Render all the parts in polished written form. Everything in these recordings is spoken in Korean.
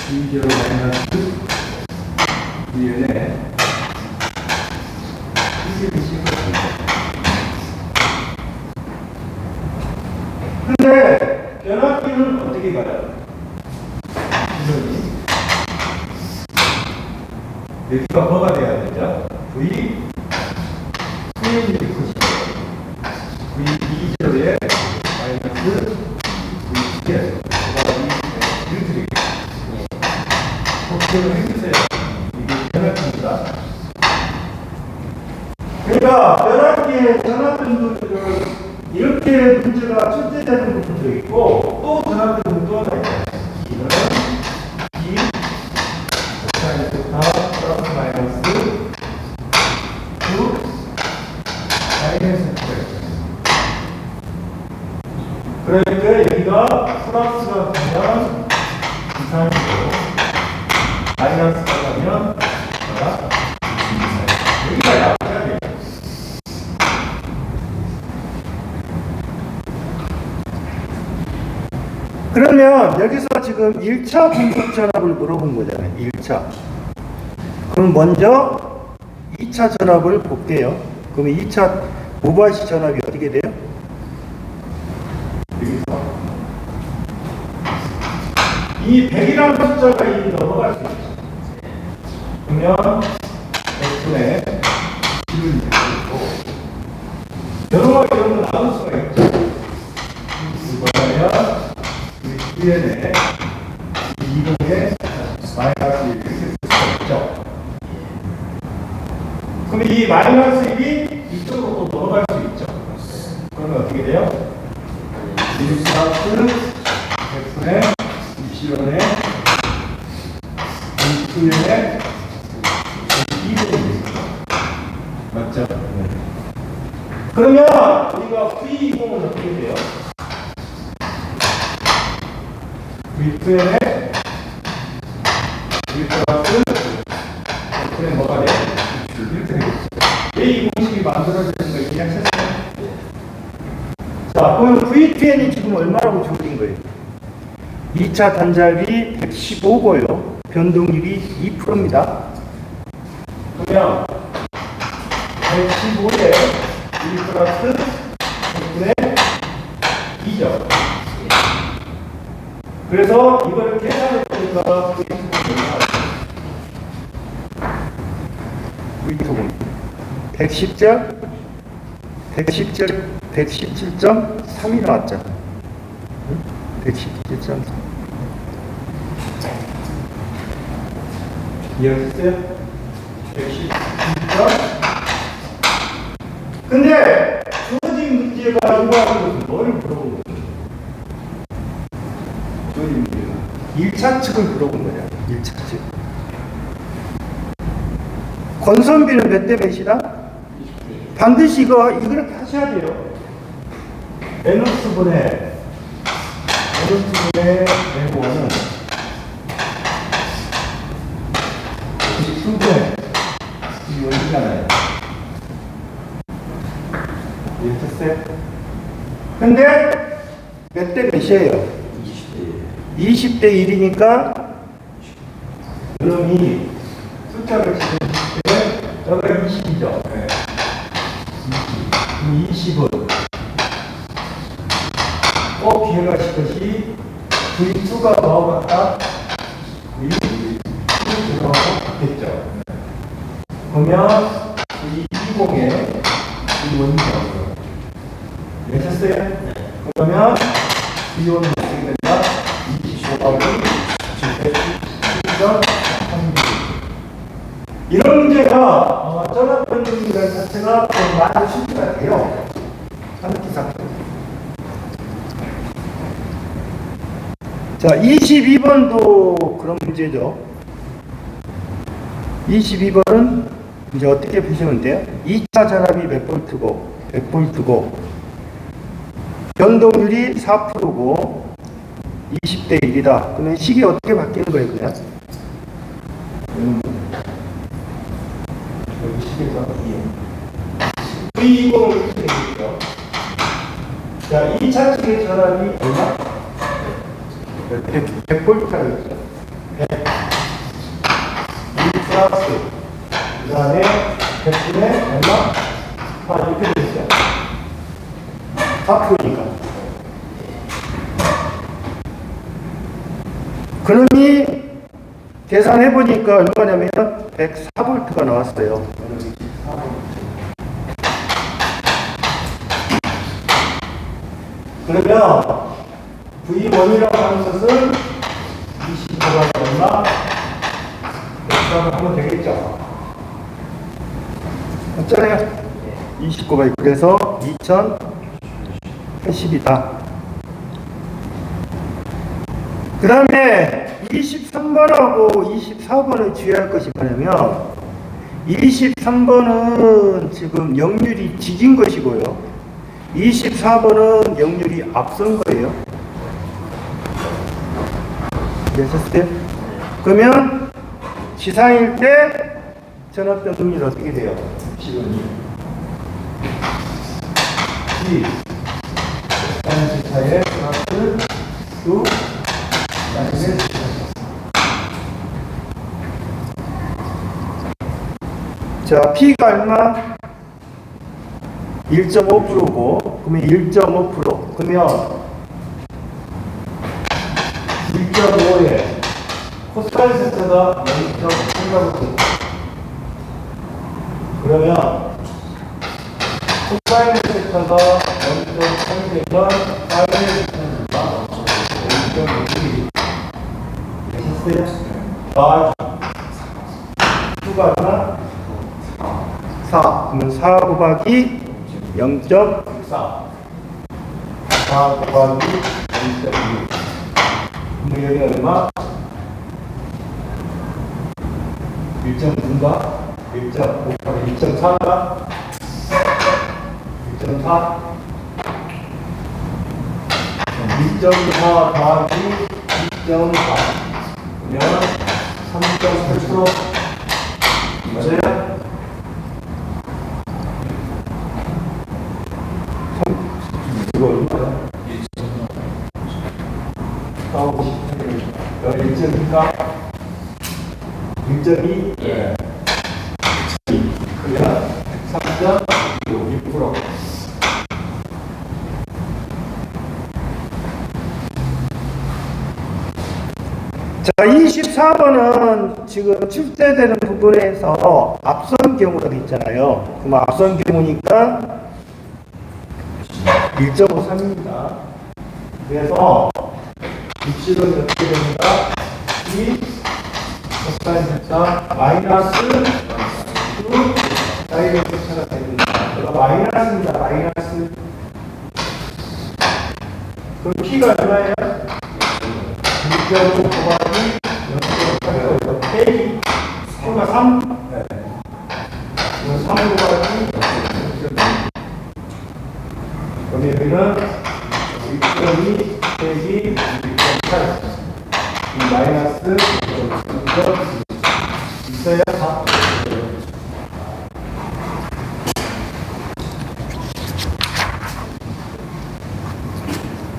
V0 마이너스 Vn의 근데 변압기는 어떻게 가요? 여기가 뭐가 돼야 되죠? V V2에 마이너스 V2에 이렇게 복잡을 해주세요. 이게 변압기입니다. 그러니까 변압기의 전압변도를 이렇게 문제가 출제되는 부분도 있고 또 전압변도 또 하나 있어요. 이는 이 사인부터 플러스 마이너스 9 마이너스 9 그러니까 여기가 플러스가 되면 이상이고 마이너스가 되면 여기가 약해야 돼요. 그러면 여기서 지금 1차 분석 전압을 물어본 거잖아요. 1차. 그럼 먼저 2차 전압을 볼게요. 그러면 2차 모바이시 전압이 어떻게 돼요? 여기서 이 100이라는 숫자가 이미 넘어갈 수 있죠. 그러면 X분의 1을 있고 여러 가지 경우는 나눌 수가 있죠. 이거는 Vn의 2분의 마이너스 1 이렇게 쓸 수가 있죠. 그럼 이 마이너스 1이 이쪽으로 또 넘어갈 수 있죠. 그러면 어떻게 돼요? 1 플러스 X분의 20원의 20분의 2분의 맞죠? 그러면 우리가 V20은 어떻게 돼요? V2의 V 플러스 X분의 뭐가 돼요? 이렇게 되겠죠. 왜 이 공식이 만들어지는 거 이해하셨어요? 자, 그러면 V2n이 지금 얼마라고 주어진 거예요? 2차 단자비 115고요. 변동률이 2%입니다. 그러면 115에 1 플러스 100분의 2죠. 그래서 이걸 계산해 보니까 V20 117.3이 나왔죠. 117.3 이해하셨어요? 117.3 근데 주어진 문제가 요구하는 것은 뭐를 물어본 거예요? 주어진 문제가 1차 측을 물어본 거냐? 1차 측 건선비는 몇 대 몇이다? 반드시 이렇게 하셔야 돼요. N분의 N5는 92대 이 원리잖아요. 이해했어요? 근데 몇 대 몇이에요? 20대 1이니까 그럼이 숫자를 지금 여기가 20이죠. 20은 꼭 기억하시듯이 V2가 뭐하고 같다? V2가 같겠죠. 그러면 V20의 V1이죠. 되셨어요? 그러면 V1은 어떻게 된다? 25하고 7.3 이런 문제가 전압 변동이라는 자체가 많이 실수가 돼요. 한기상. 자, 22번도 그런 문제죠. 22번은 이제 어떻게 보시면 돼요? 2차 전압이 몇 볼트고 100볼트고 변동률이 4%고 20대 1이다. 그러면 식이 어떻게 바뀌는 거예요, 그냥? 여기 식에서 V20을 이렇게 되겠죠. 자, 2차 측의 전압이 얼마? 100볼트라고 했죠. 1 플러스 그 다음에 100분의 얼마? 4 이렇게 되죠. 4%니까. 그놈이 계산해보니까 얼마냐면 104V가 나왔어요. 그러면 V1이라고 하는 것은 25가 얼마? 104를 하면 되겠죠. 맞잖아요. 29가 그래서 2080이다. 그 다음에 23번하고 24번을 주의할 것이 뭐냐면 23번은 지금 역률이 뒤진 것이고요. 24번은 역률이 앞선 거예요. 되셨어요? 그러면 지상일 때 전압변동률이 어떻게 돼요? 지금 G 단지차의 플러스 2 자, P가 얼마? 1.5%고, 그러면 1.5%. 그러면 1.5에 코사인 세타가 0.3%. 그러면 코사인 세타가 0.3되면 사인 세타가 0.5. 되셨어요? 2가 얼마? 4. 그러면 4 곱하기 0.4. 4 곱하기 0.6. 그럼 여기 얼마? 1.9인가? 1.5 곱하기 1.4인가? 1.4. 1.4 더하기 2.4. 그러면 3.8%. 맞아요? 이거 얼마야? 1.2인가? 1.2? 네. 그러면 3.6%. 자, 24번은 지금 출제되는 부분에서 앞선 경우가 있잖아요. 그럼 앞선 경우니까 1.53입니다. 그래서 입실은 어떻게 됩니까? 이 코사인 세타 마이너스 2 사인 세타가 됩니다. 이거 마이너스입니다. 마이너스. 그럼 P가 얼마예요? 1.5 곱하기 0.8 빼기 Q가 3. 네. 3 곱하기 0.2. 그럼 여기는 1.2 빼기 1.8 이 마이너스 0.2 있어야 4.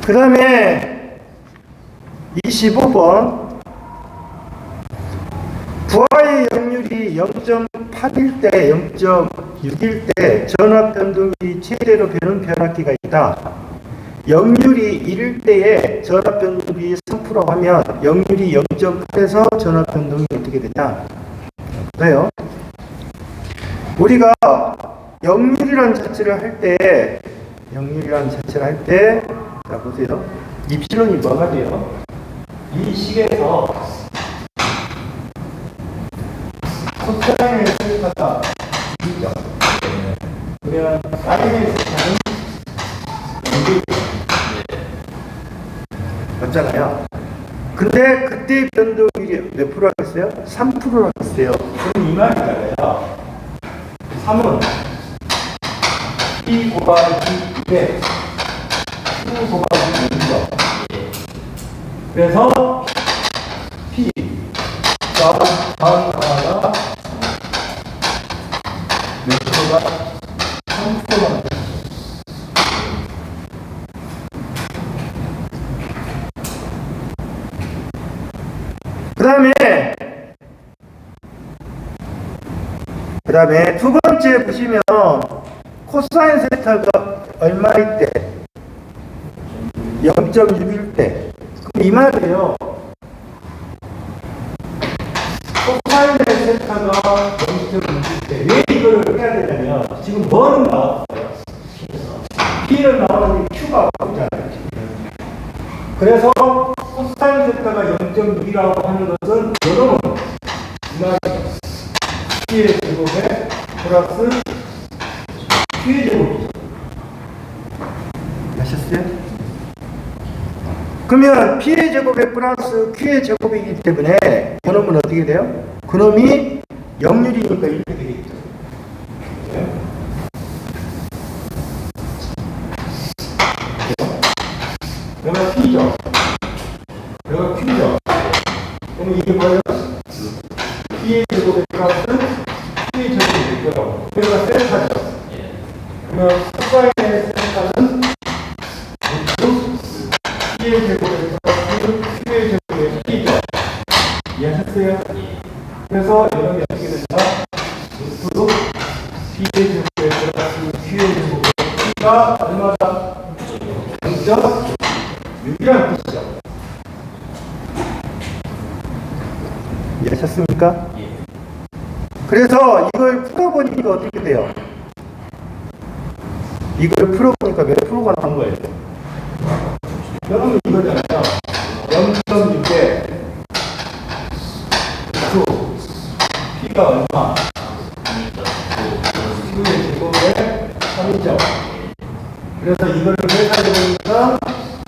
그 다음에 25번 부하의 역률이 0.8일 때 0.6일 때 전압 변동이 최대로 되는 변압기가 있다. 역률이 1일 때에 전압 변동이 3% 하면 역률이 0.8에서 전압 변동이 어떻게 되냐? 그래요. 우리가 역률이라는 자체를 할 때 자 보세요. 입실론이 뭐가 돼요? 이 식에서 코사인의 세타가 2죠. 그러면 사인의 세타는 2죠. 맞잖아요. 근데 그때 변동률이 몇 프로 하겠어요? 3%로 하겠어요. 그럼 이 말이잖아요. 3은 P 곱하기 2에 Q 곱하기 2죠. 그래서 P 다음 하나가 몇 프로가 3%만 그 다음에 두 번째 보시면 코사인 세타가 얼마일 때? 0.6일 때. 그럼 이 말이에요. 코사인 세타가 0.6일 때. 왜 이걸 해야 되냐면 지금 뭐는 나왔어요? P는 나오는데 Q가 없잖아요. 그래서 코사인 세타가 0.6이라고 하는 것은 여러분 P의 제곱에 플러스 Q의 제곱이죠. 아셨어요? 그러면 P의 제곱에 플러스 Q의 제곱이기 때문에 그놈은 어떻게 돼요? 그놈이 0률이니까 이렇게 되겠죠. 여기가 P죠. 여기가 Q죠. 그럼 이게 뭐예요? P의 제곱에 플러스 Q의 제곱이 되죠. 여기가 셀타죠. 그러면 코사인의 셀타는 P의 제곱에 플러스 Q의 제곱에 P죠. 이해하셨어요? 그래서 이놈이 어떻게 된다? 루트로 P의 제곱에 플러스 Q의 제곱에 P가 얼마다? 0.6이라는 뜻이죠. 이해하셨습니까? 그래서 이걸 풀어보니까 어떻게 돼요? 이걸 풀어보니까 몇 프로가 나온 거예요? 여러분 이거잖아요. 0.6에 P가 얼마? Q의 제곱에 3이죠. 그래서 이거를 계산해보니까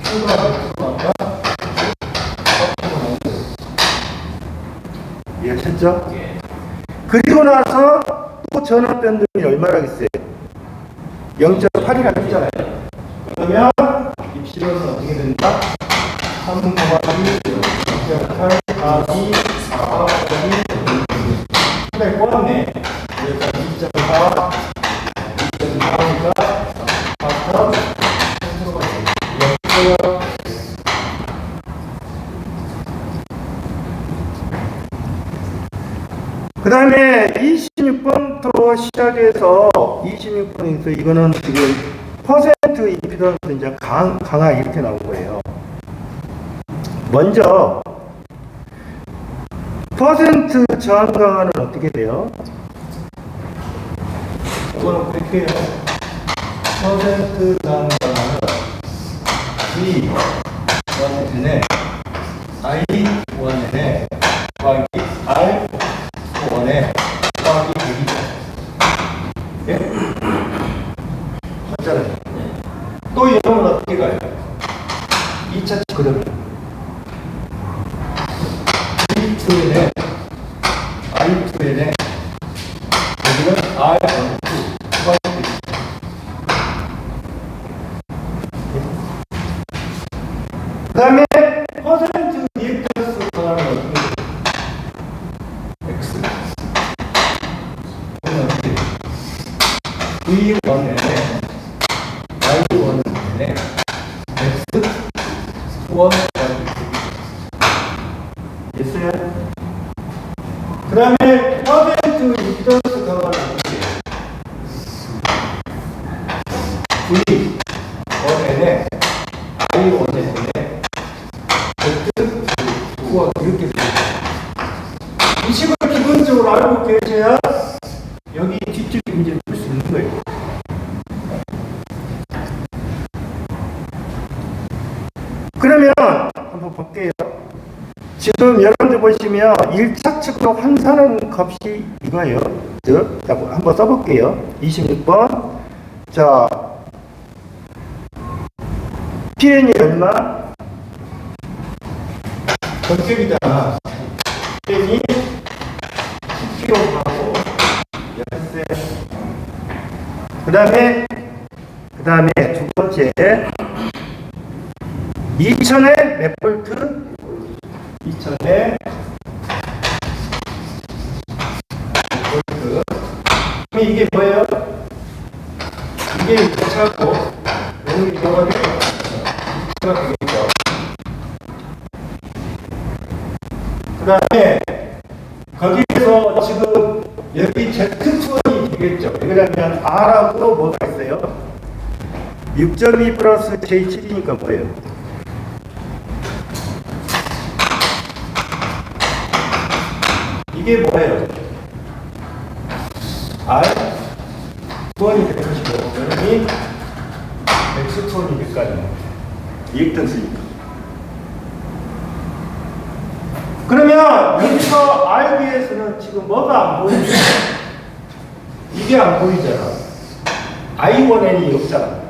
Q가 몇 프로가 이해하셨죠? 그리고 나서 또 전압 변동이 얼마라겠어요? 0.8이라고 했잖아요. 그러면 입시로는 어떻게 된다? 3 곱하기 0.8 곱하기 4 곱하기 상당히 꼬았네. 그래서 2.4 2.4니까 4점 그 다음에 26번부터 시작해서 26번에서 이거는 지금 퍼센트 임피던스 이제 강화 이렇게 나온 거예요. 먼저 퍼센트 저항 강화는 어떻게 돼요? 이거는 그렇게 해요. 퍼센트 저항 강화는 V 1N에 I 1N에 더하기 R 1에 더하기 100이죠. 예? 맞잖아요. 또 이러면 어떻게 가요? 2차 그러면 V2N에 I2N에 여기는 R12 더하기 100이죠. 그 다음에 퍼센트 리액턴스 강화는 어떻게 돼요? X V1에 Y1에 X1 됐어요? 그 다음에 퍼센트 임피던스 강화는 어떻게 돼요? V1N에 I1N에 X1 이렇게 돼요. 이 식을 기본적으로 알고 계셔야 여기 뒷줄 문제를 풀 수 있는 거예요. 그러면 한번 볼게요. 지금 여러분들 보시면 1차측으로 환산하는 값이 이거예요. 한번 써볼게요. 26번. 자, PN이 얼마? 전격이잖아. PN이 10kg하고 열쇠. 그 다음에 두 번째 2000에 몇 볼트? 2000에 볼트. 그럼 이게 뭐예요? 이게 2차고 여기 뭐가 돼요? 2차가 되겠죠. 그 다음에 거기에서 지금 여기 Z2이 되겠죠. 왜냐면 R하고 뭐가 있어요? 6.2 플러스 J7이니까 뭐예요? 이게 뭐예요? R 투원이 될 것이고 여름이 X 투원이 될 거 아니에요. 이익등수니까. 그러면 여기서 RB에서는 지금 뭐가 안 보이죠? 이게 안 보이잖아. I1N이 없잖아.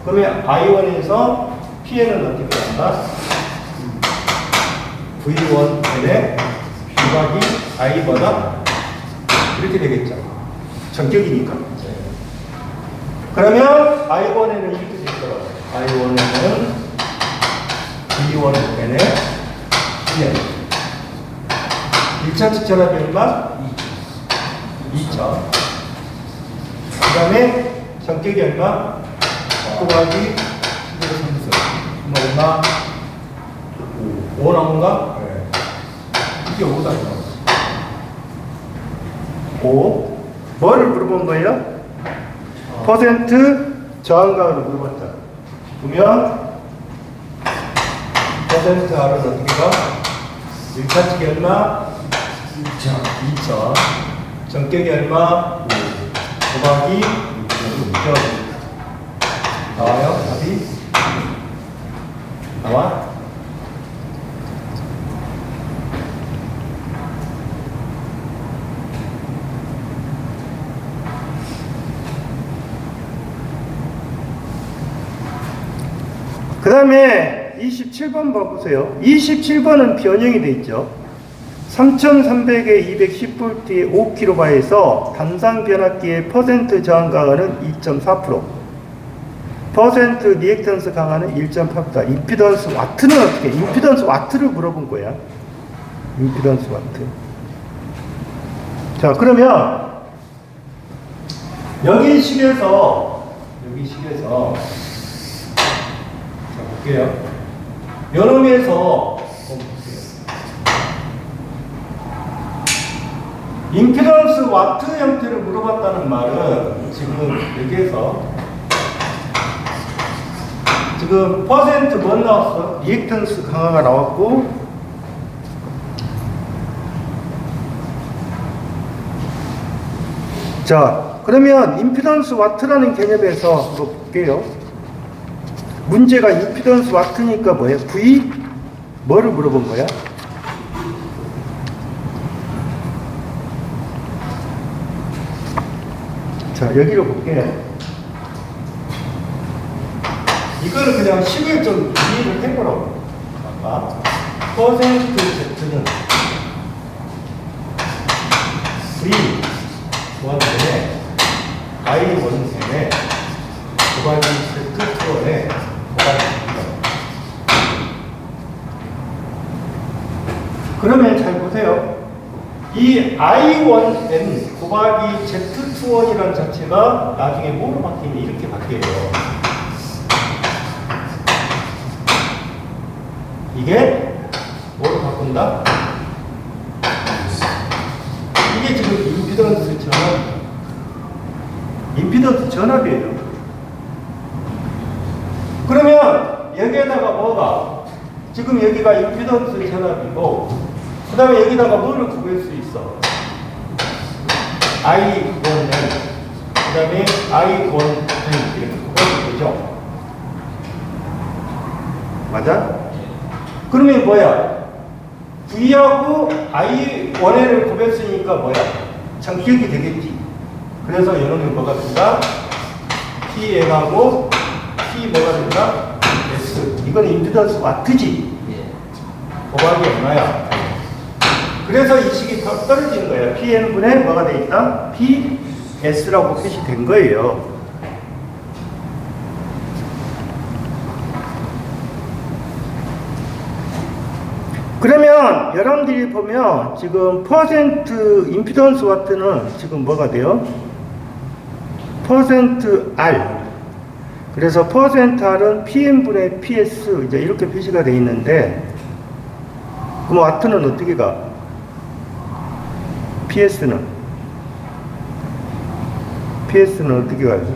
그러면 I1에서 Pn은 어떻게 한다? V1N의 곱하기 I보다 이렇게 되겠죠. 전격이니까. 그러면 I1N은 이렇게 되더라고요. I1N은 V1N의 Pn. 1차 측전압이 얼마? 2차. 그 다음에 전격이 얼마? 곱하기 3뭐 얼마? 5 나온가? 네. 이게 5다. 5. 뭐를 물어본 거예요? 퍼센트 저항각을 물어봤잖아. 그러면 퍼센트 R은 어떻게 가? 1차 측이 얼마? 2차. 전격이 얼마? 5. 곱하기 6점. 나와요? 답이? 나와? 그 다음에 27번 봐보세요. 27번은 변형이 되어 있죠. 3300에 210V에 5kB에서 단상 변압기의 퍼센트 저항 강화는 2.4%, 퍼센트 리액턴스 강화는 1.8%. 임피던스 와트는 어떻게? 임피던스 와트를 물어본 거야. 임피던스 와트. 자, 그러면 여기 식에서 자, 볼게요. 여름에서 임피던스 와트 형태를 물어봤다는 말은 지금 여기에서 지금 퍼센트 뭐 나왔어? 리액턴스 강화가 나왔고 자, 그러면 임피던스 와트라는 개념에서 한번 볼게요. 문제가 임피던스 와트니까 뭐예요? V? 뭐를 물어본 거야? 자, 여기로 볼게요. 이거를 그냥 식을 좀 이해를 해보라고. 아까 퍼센트 Z는 V 원에 I 원셈에 곱하기 Z 원에 그러면 잘 보세요. 이 I1N 곱하기 Z2원이라는 자체가 나중에 뭐로 바뀌면 이렇게 바뀌어요. 이게 뭐로 바꾼다? 이게 지금 임피던스 전압이에요. 그러면 여기에다가 뭐가? 지금 여기가 임피던스 전압이고 그 다음에 여기다가 뭐를 구할 수 있어? I1N 그 다음에 I1N 이렇게 구하면 되죠? 맞아? 그러면 뭐야? V하고 I1N을 곱했으니까 뭐야? 전격이 되겠지. 그래서 여러분 뭐가 된다? PM하고 P 뭐가 된다? S. 이건 임피던스 와트지? 곱하기 얼마야? 그래서 이 식이 떨어지는 거예요. PN분에 뭐가 돼 있다? PS라고 표시된 거예요. 그러면 여러분들이 보면 지금 퍼센트 임피던스 와트는 지금 뭐가 돼요? 퍼센트 R. 그래서 퍼센트 R은 PN분의 PS 이제 이렇게 표시가 되어 있는데 그럼 와트는 어떻게 가? PS는 어떻게 가요?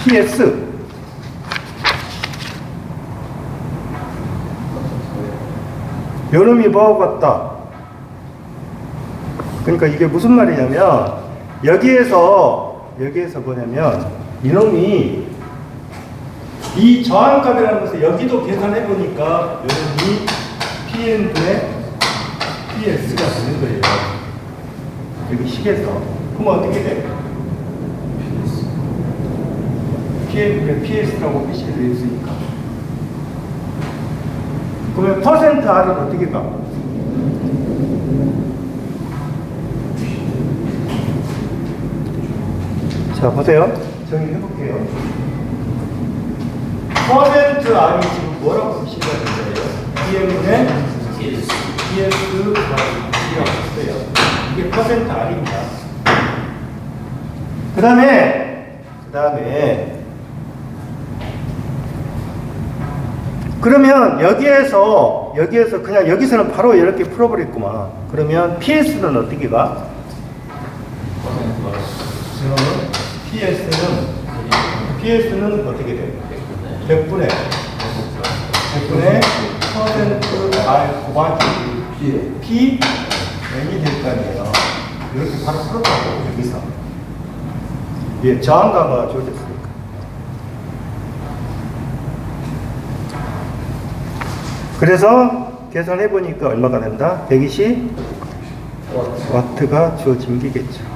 PS 요놈이 뭐하고 같다. 그러니까 이게 무슨 말이냐면 여기에서 뭐냐면 이놈이 이 저항값이라는 것을 여기도 계산해 보니까 요놈이 PN분의 PS가 되는 거예요. 여기 식에서. 그럼 어떻게 돼? PN분의 PS라고 표시가 되어 있으니까. 그러면 퍼센트 R은 어떻게 가? 자, 보세요. 정리해볼게요. 퍼센트 R이 지금 뭐라고 표시가 된 거예요? PN분의 PS라고 했어요. 이게 퍼센트 R입니다. 그 다음에 그러면 여기에서 그냥 여기서는 바로 이렇게 풀어버렸구만. 그러면 PS는 어떻게 가? PS는 어떻게 돼? 100분의 퍼센트 R 곱하기 P N이 될 거 아니에요. 이렇게 바로 풀어봐요. 여기서. 예, 저항가가 주어졌으니까. 그래서 계산해 보니까 얼마가 된다? 120 와트가 주어진 게겠죠.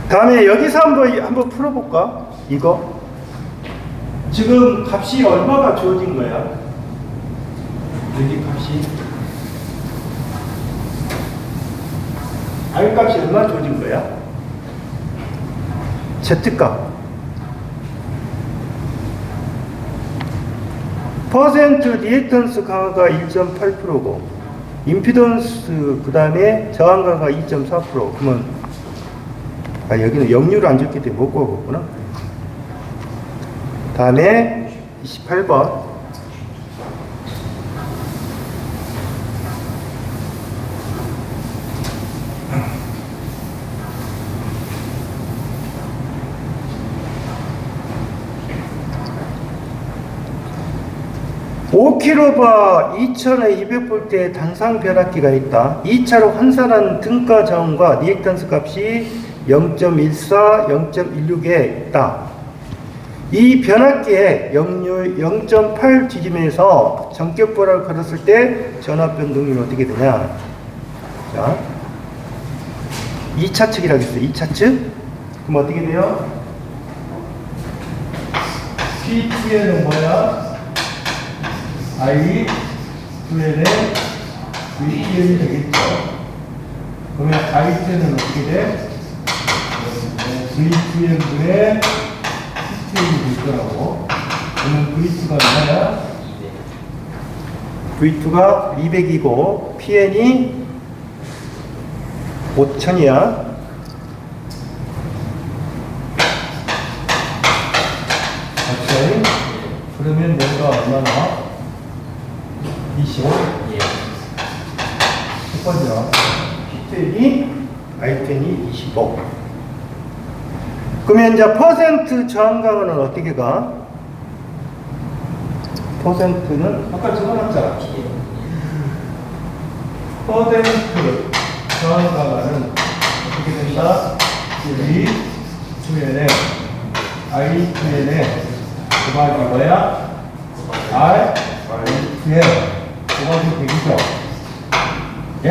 다음에 여기서 한번 풀어볼까? 이거 지금 값이 얼마가 주어진 거야? 여기 값이 R 값이 얼마 주어진 거야? Z 값. 퍼센트 리액턴스 강화가 1.8%고 임피던스 그 다음에 저항 강화가 2.4%. 그러면 여기는 역류를 안 줬기 때문에 못 구하겠구나. 다음에 28번. (5kW) 2000에 200V 단상 변압기가 있다. 2차로 환산한 등가 저항과 리액턴스 값이 0.14, 0.16에 있다. 이 변압기에 역류 0.8 지점에서 전격보라를 걸었을 때 전압 변동률은 어떻게 되냐? 자, 2차 측이라고 했어요. 2차 측. 그럼 어떻게 돼요? P2에는 뭐야? I, 2N에 VPN이 되겠죠. 그러면 I2N은 어떻게 돼? V2N분의 P2N이 될 거라고. 그러면 V2가 얼마야? V2가 200이고, PN이 5000이야. 오케이. 그러면 내가 얼마나? 25? 예. 첫 번째로 P10이 I10이 25. 그러면 이제 퍼센트 저항강은 어떻게 가? 퍼센트는 아까 적어놨잖아. 퍼센트 저항강은 어떻게 된다? 여기 2N에 I2N에 곱하기 뭐야? R, I2N 곱하기 100이죠? 예?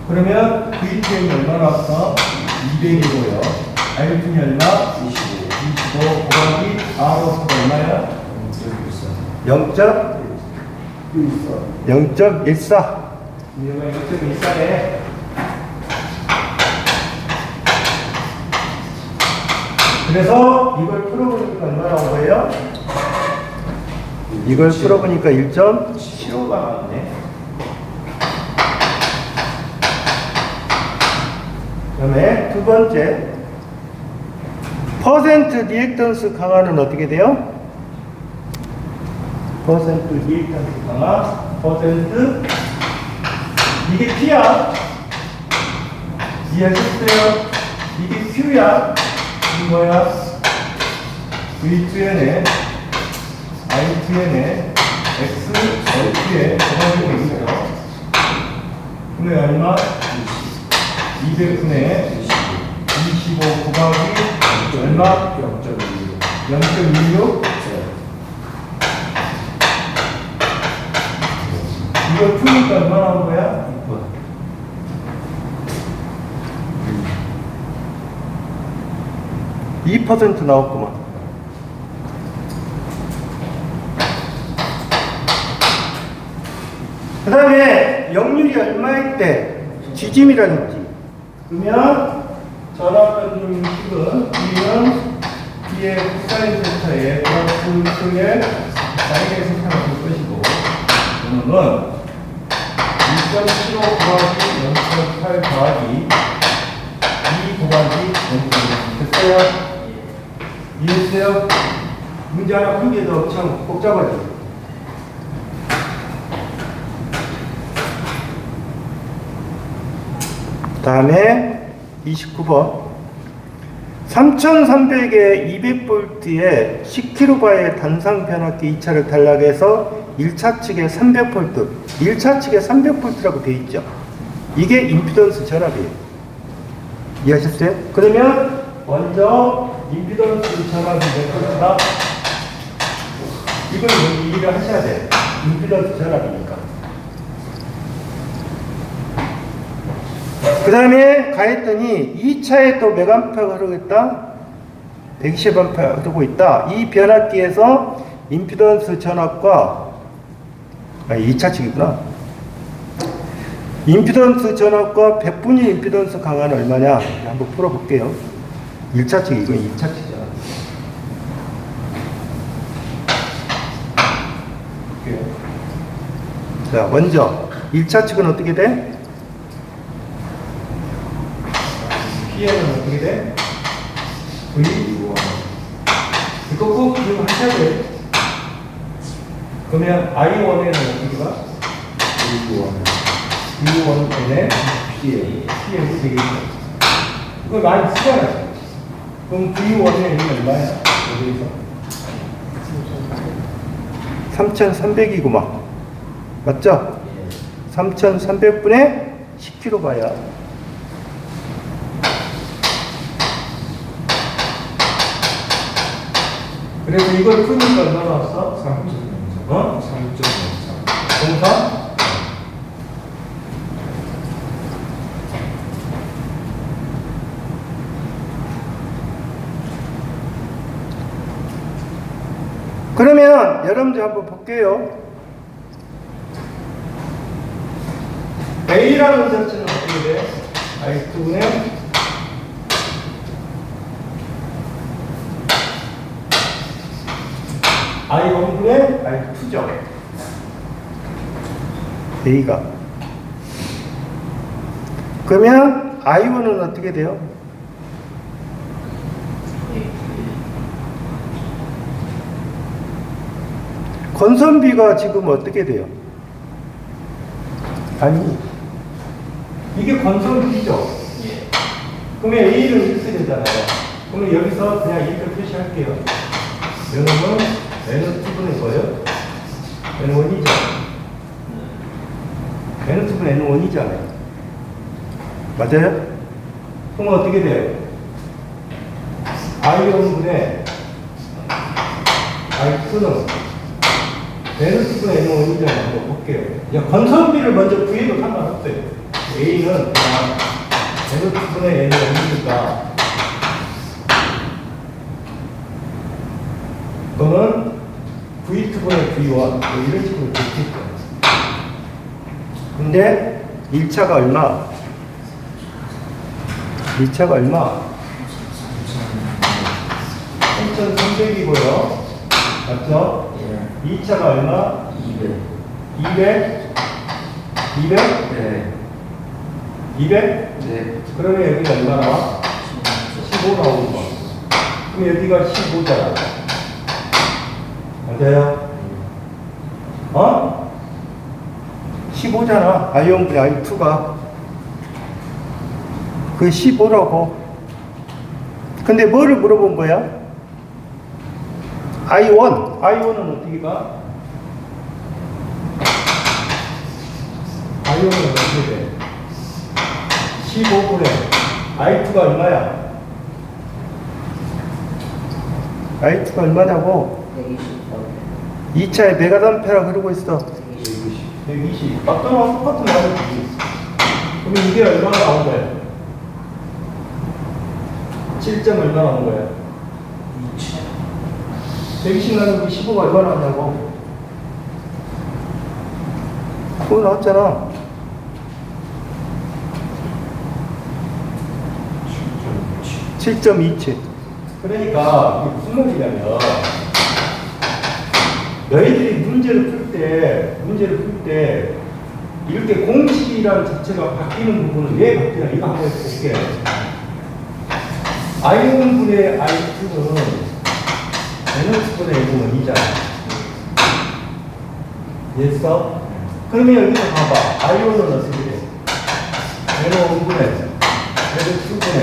그러면 V2N이 얼마 나왔어? 200이고요. I2N이 얼마? 25 곱하기 R로서가 얼마야? 0.14. 0.14네. 그래서 이걸 풀어보니까 얼마 나온 거예요? 이걸 풀어보니까 1.75가 나왔네. 그다음에 두 번째, 퍼센트 리액턴스 강화는 어떻게 돼요? 퍼센트 리액턴스 강화, 퍼센트, 이게 P야. 이해하셨어요? 이게 Q야. 이게 뭐야? V2N에 I2N에 X, L2에 정해지고 있어요. 분의 얼마? 200분의 25 곱하기 얼마? 0.16. 이거 푸니까 얼마 나온 거야? 2% 나왔구만. 그 다음에 역률이 얼마일 때 지짐이라는 거지. 그러면 전압변동 식은 B는 B의 코사인 세타에 플러스 Q의 사인의 세타가 될 것이고, 그러면 1.75 곱하기 0.8 더하기 2 곱하기 0.5 됐어요? 이해했어요? 문제 하나 푼 게 더 참 복잡하죠? 다음에 29번 3300에 200V에 10kB의 단상 변압기 2차를 단락해서 1차 측에 300V, 1차 측에 300V라고 되어 있죠. 이게 임피던스 전압이에요. 이해하셨어요? 그러면 먼저 임피던스 전압이 몇 V다? 이걸 여기 이해를 하셔야 돼. 임피던스 전압이니까. 그 다음에 가했더니 2차에 또 몇 암페어가 흐르겠다? 120A 흐르고 있다. 이 변압기에서 임피던스 전압과 2차 측이구나. 임피던스 전압과 100분위 임피던스 강화는 얼마냐? 한번 풀어볼게요. 1차 측, 이건 2차 측이잖아. 자, 먼저 1차 측은 어떻게 돼? P는 어떻게 돼? V1. 이거 꼭 기억하셔야 돼. 그러면 I1에는 어떻게 봐? V1N에 P에 되겠죠. 이거 많이 쓰잖아. 그럼 V1N이 얼마야? 여기서 3300이구만. 맞죠? 3300분의 10kB야. 그래서 이걸 푸니까 얼마 나왔어? 3.03. 어? 3.03. 공사? 그러면 여러분들 한번 볼게요. A라는 자체는 어떻게 돼? I2분의 I1분의 I2죠. A가. 그러면 I1은 어떻게 돼요? 건선비가 지금 어떻게 돼요? 아니, 이게 건선비죠? 그러면 A는 1스 되잖아요. 그러면 여기서 그냥 이렇게 표시할게요. 여러분, N2분의 뭐예요? N1이죠? N2분의 N1이잖아요. 맞아요? 그럼 어떻게 돼요? I1분의 I2는 N2분의 N1이잖아요. 한번 볼게요. 건선비를 먼저 구해도 상관없어요. A는 그냥 N2분의 N1이니까 또는 V2분의 V1 뭐 이런 식으로 됐겠죠. 근데 1차가 얼마? 1차가 얼마? 3,300이고요. 맞죠? 2차가 얼마? 200. 200? 200? 네. 200? 네. 그러면 여기가 얼마 나와? 15 나오는 거. 그럼 여기가 15잖아. 맞아요? 어? 15잖아. I1분의 I2가. 그게 15라고. 근데 뭐를 물어본 거야? I1. I1은 어떻게 가? I1은 어떻게 돼? 15분의 I2가 얼마야? I2가 얼마냐고? 2차에 메가담페라 그러고 있어. 120. 아까랑 똑같은 말이지. 그럼 이게 얼마나 나온 거야? 7점 얼마 나온 거야? 120 나누기 15가 얼마 나왔냐고? 그거 나왔잖아. 7.27. 그러니까 이게 무슨 말이냐면 너희들이 문제를 풀 때 이렇게 공식이라는 자체가 바뀌는 부분은 왜 바뀌나 이거 한번 볼게. I1분의 I2는 N1분의 1은 2잖아. 이해했어? 그러면 여기서 봐봐. I1은 어떻게 돼? N1분의 N2분의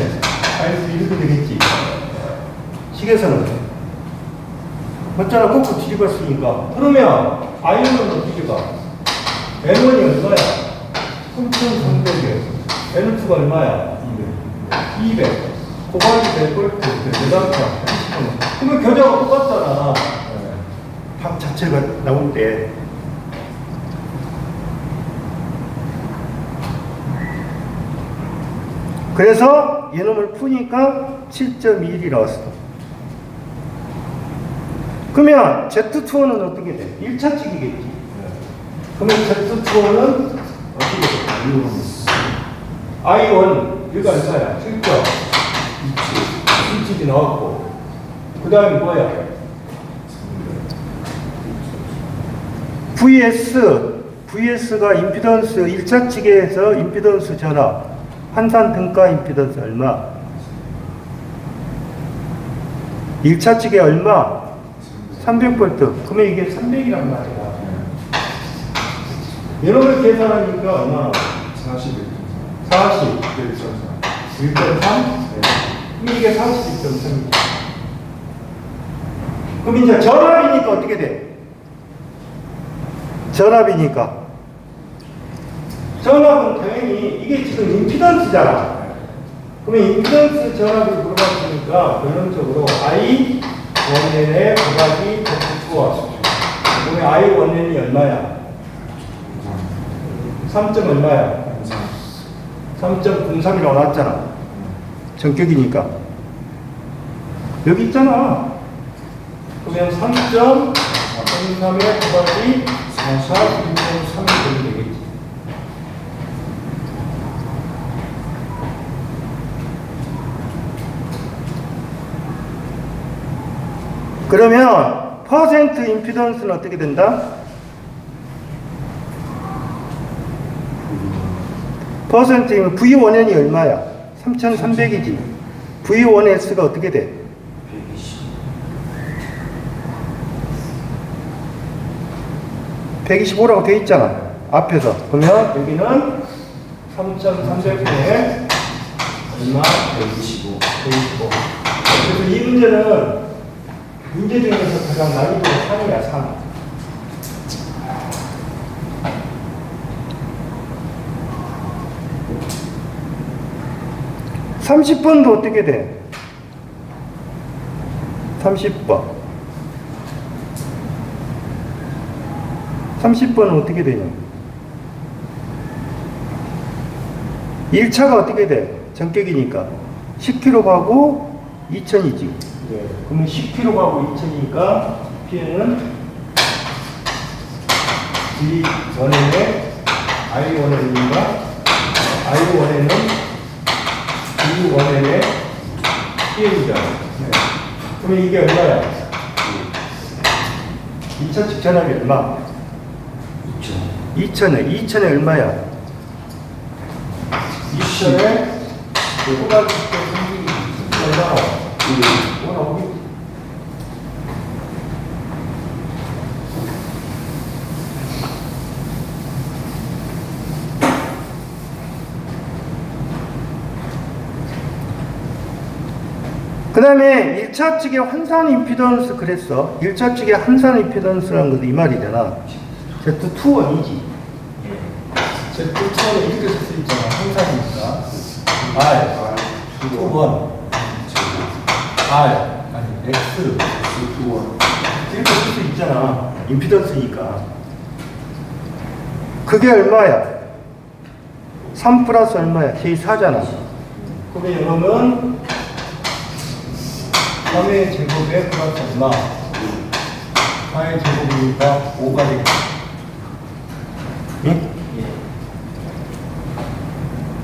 I2 이렇게 되겠지. 식에서는 맞잖아. 거꾸로 뒤집었으니까. 그러면 I1은 어떻게 가? N1이 얼마야? 3,300에 N2가 얼마야? 200. 곱하기 100을 대단차. 그러면 겨자가 똑같잖아. 답 자체가 나올 때. 그래서 얘놈을 푸니까 7.1이 나왔어. 그러면 Z2는 어떻게 돼? 1차 찍이겠지. 그러면 Z2는 어떻게 돼? I1, 여기가 얼마야? 7점. 2찍이 나왔고. 그 다음에 뭐야? VS가 임피던스, 1차 측에서 임피던스 전압, 환산 등가 임피던스 얼마? 1차 측에 얼마? 300V. 그러면 이게 300이란 말이야. 이놈을 계산하니까 얼마나? 40. 1.3? 이게 42.3이죠. 그럼 이제 전압이니까 어떻게 돼? 전압은 당연히 이게 지금 임피던스잖아. 그러면 임피던스 전압을 물어봤으니까 결론적으로 I1N에 곱하기 Z2와 그러면 I1N이 얼마야? 3점 얼마야? 3.03이 나왔잖아. 전격이니까. 여기 있잖아. 그러면 3.03에 곱하기 42.3이 되면 되겠지. 그러면 퍼센트 임피던스는 어떻게 된다? 퍼센트이면 V1N이 얼마야? 3,300이지. V1S가 어떻게 돼? 125라고 돼 있잖아. 앞에서. 그러면 여기는 3,300분의 얼마? 125. 그래서 이 문제는 문제 중에서 가장 난이도가 상이야, 상. (30번도) 어떻게 돼? 30번. 30번은 어떻게 되냐? 1차가 어떻게 돼? 전격이니까 10km 가고 2000이지. 네. 그러면 10km 가고 2000이니까 P는 D1N에 I1N인가? I1N은 D1N에 Pn이잖아. 네. 그러면 이게 얼마야? 2차 직전압이 얼마? 2000에 얼마야? 2000에 후반 때 얼마나 오겠지. 그 다음에 1차 측의 환산 임피던스 그랬어. 1차 측의 환산 임피던스라는 것도 이 말이잖아. Z2원이지. Z2원은 이렇게 쓸 수 있잖아. 환산이니까. R, 2원. R, 아니, X, 2원. 이렇게 쓸 수 있잖아. 임피던스니까. 그게 얼마야? 3 플러스 얼마야? j4잖아. 그러면 이거는 3의 제곱에 플러스 얼마? 4의 제곱이니까 5가 되겠다. 응? 예.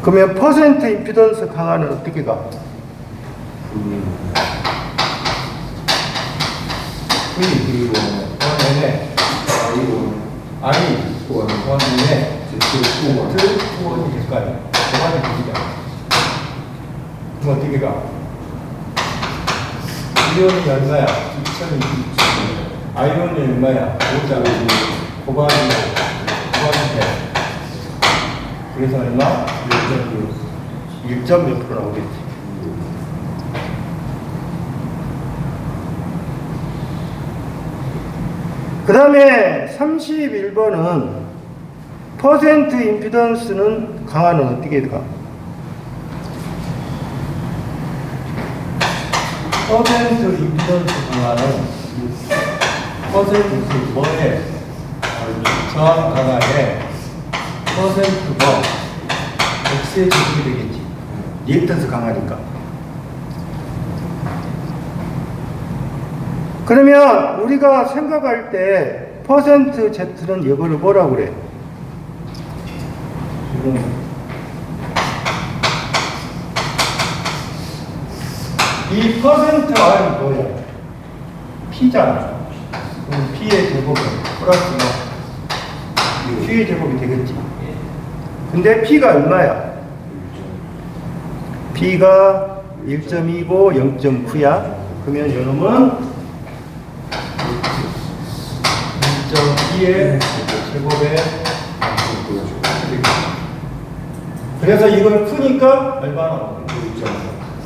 그러면 퍼센트 임피던스 강화는 어떻게 가? 그리고 원에 I 원에 Z2원이 될까요? 5가 되겠다. 그럼 어떻게 가? 이온이 얼마야? 2020. 아이온이 얼마야? 5자. 곱하기 돼. 그래서 얼마? 1.몇 프로 나오겠지. 그 다음에 31번은 퍼센트 임피던스는 강화는 어떻게 가? 퍼센트 임피던스 강화는 퍼센트 뭐에 저항 강화에 퍼센트가 X의 제곱이 되겠지. 리액턴스 강화니까. 그러면 우리가 생각할 때 퍼센트 Z는 이거를 뭐라고 그래? 이 퍼센트 R이 뭐야? P잖아. 그럼 P의 제곱은 플러스가 Q의 제곱이 되겠지. 근데 P가 얼마야? P가 1.2고 0.9야. 그러면 요놈은 1.2의 제곱에 그래서 이걸 푸니까 얼마나?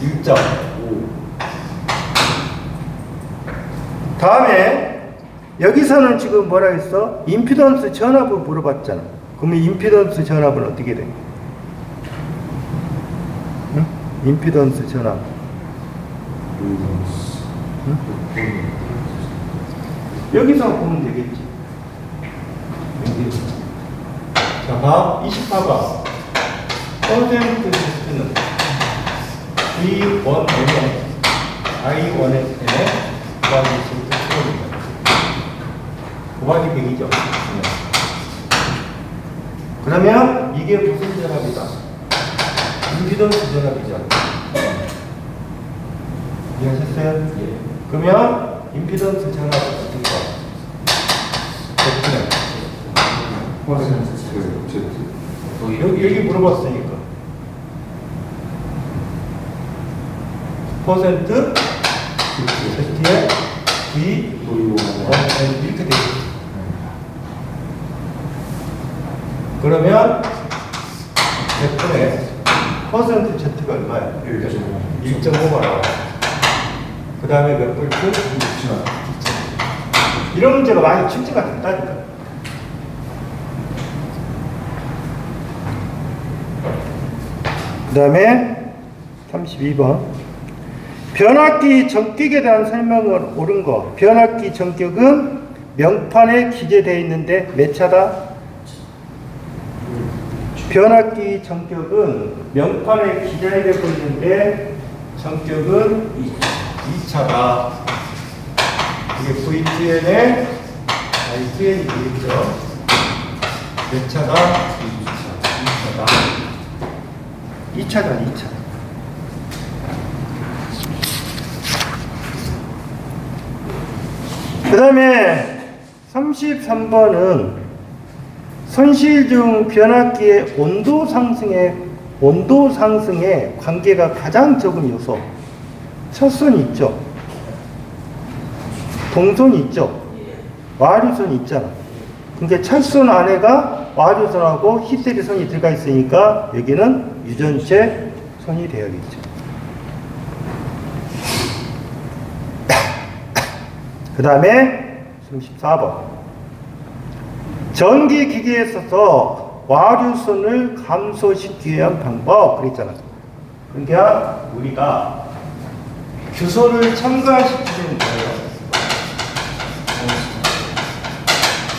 1.5. 다음에 여기서는 지금 뭐라 했어? 임피던스 전압을 물어봤잖아. 그러면 임피던스 전압은 어떻게 돼? 응? 임피던스 전압. 응? 여기서 보면 되겠지. 자, 봐. 28번. 퍼센트 Z는 V1N에 I1N에 곱하기 Z2입니다. 곱하기 100이죠. 그러면 이게 무슨 전압이다? 임피던스 전압이죠. 이해하셨어요? 예. 그러면 임피던스 전압은 어떻게 봐? 여기 물어봤으니까. 퍼센트 Z의 V 이렇게 되겠지. 그러면 100분의 퍼센트 Z가 얼마야? 1.5가 나와. 그 다음에 몇 불트? 2,000. 이런 문제가 많이 출제가 된다니까. 그 다음에 32번. 변압기 전격에 대한 설명은 옳은 거. 변압기 전격은 명판에 기재되어 있는데 몇 차다? 변압기 전격은 명판에 기재되어 있는데 전격은 2차다. 이게 VTN에 ITN이 되겠죠. 몇 차다? 2차다. 2차다, 2차. 그 다음에 33번은 손실 중 변압기의 온도 상승에 온도 상승에 관계가 가장 적은 요소. 철선이 있죠. 동선이 있죠. 와류선이 있잖아. 그러니까 철선 안에가 와류선하고 히스테리선이 들어가 있으니까 여기는 유전체 선이 되어야겠죠. 그 다음에 34번. 전기기기에 있어서 와류선을 감소시키기 위한 방법 그랬잖아. 그러니까 우리가 규소를 첨가시키는 거예요.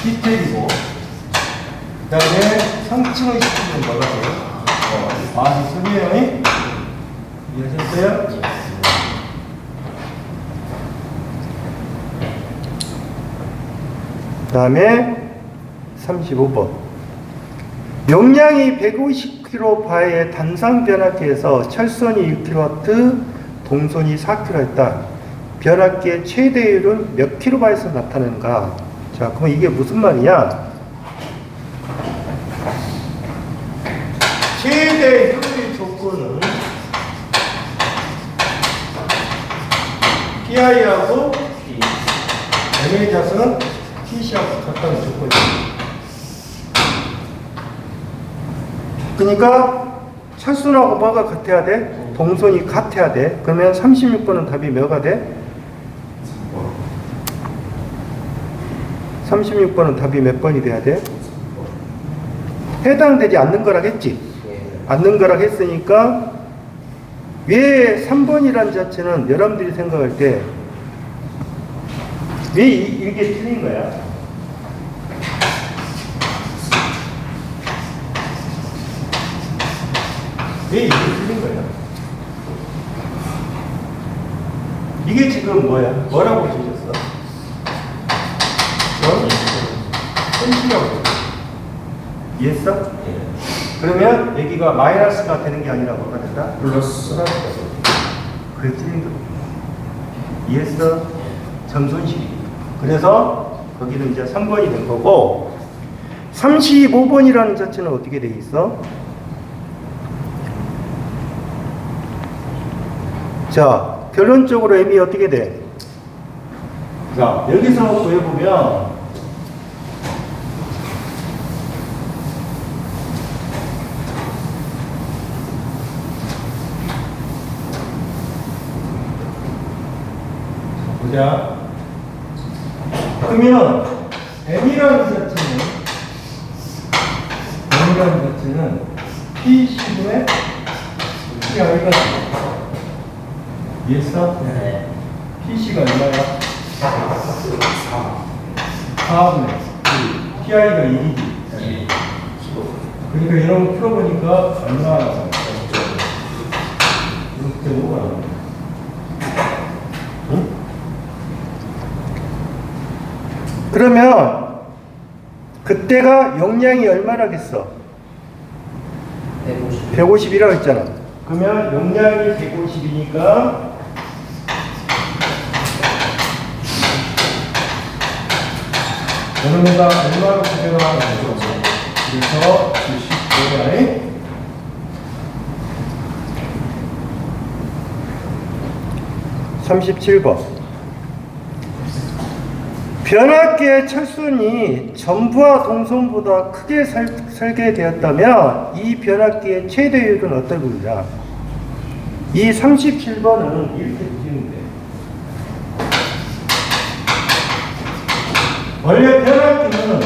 히스테리고 그 다음에 성층을 시키는 거가 돼요. 와류선이에요. 이해하셨어요? 그 다음에 35번. 용량이 150kPa의 단상 변압기에서 철선이 1kW, 동선이 4kW 했다. 변압기의 최대율은 몇 kB에서 나타나는가? 자, 그럼 이게 무슨 말이냐? 최대 효율 조건은 PI하고 MA 자수는 PC하고 같다는 조건이에요. 그러니까 철선하고 뭐가 같아야 돼? 동선이 같아야 돼. 그러면 36번은 답이 뭐가 돼? 36번은 답이 몇 번이 돼야 돼? 해당되지 않는 거라 했지? 않는 거라 했으니까 왜 3번이라는 자체는 여러분들이 생각할 때 왜 이게 틀린 거야? 왜 이게 틀린 거야? 이게 지금 뭐야? 뭐라고 주셨어? 현실이라고 이해했어? 그러면 여기가 마이너스가 되는 게 아니라 뭐가 된다? 플러스가 된다. 그게 틀린 거. 이해했어? 점손식이. 그래서 거기는 이제 3번이 된 거고 35번이라는 자체는 어떻게 돼 있어? 자, 결론적으로 M이 어떻게 돼? 자, 여기서 구해보면 보자. 그러면 M이라는 자체는 P10분의 PI가 이해했어? 네. PC가 얼마야? 4분의 PI가 1이지. 네. 그러니까 이런 거 풀어보니까 얼마? 6.5가 나와. 응? 그러면 그때가 용량이 얼마라겠어? 150이라고 했잖아. 그러면 용량이 150이니까 그러면서 얼마로 구별을 하는 거죠? 그래서 95가 37번. 변압기의 철선이 전부와 동선보다 크게 설계되었다면 이 변압기의 최대율은 어떨 겁니다. 이 37번은 이렇게 보시면 돼요. 원래 변압기는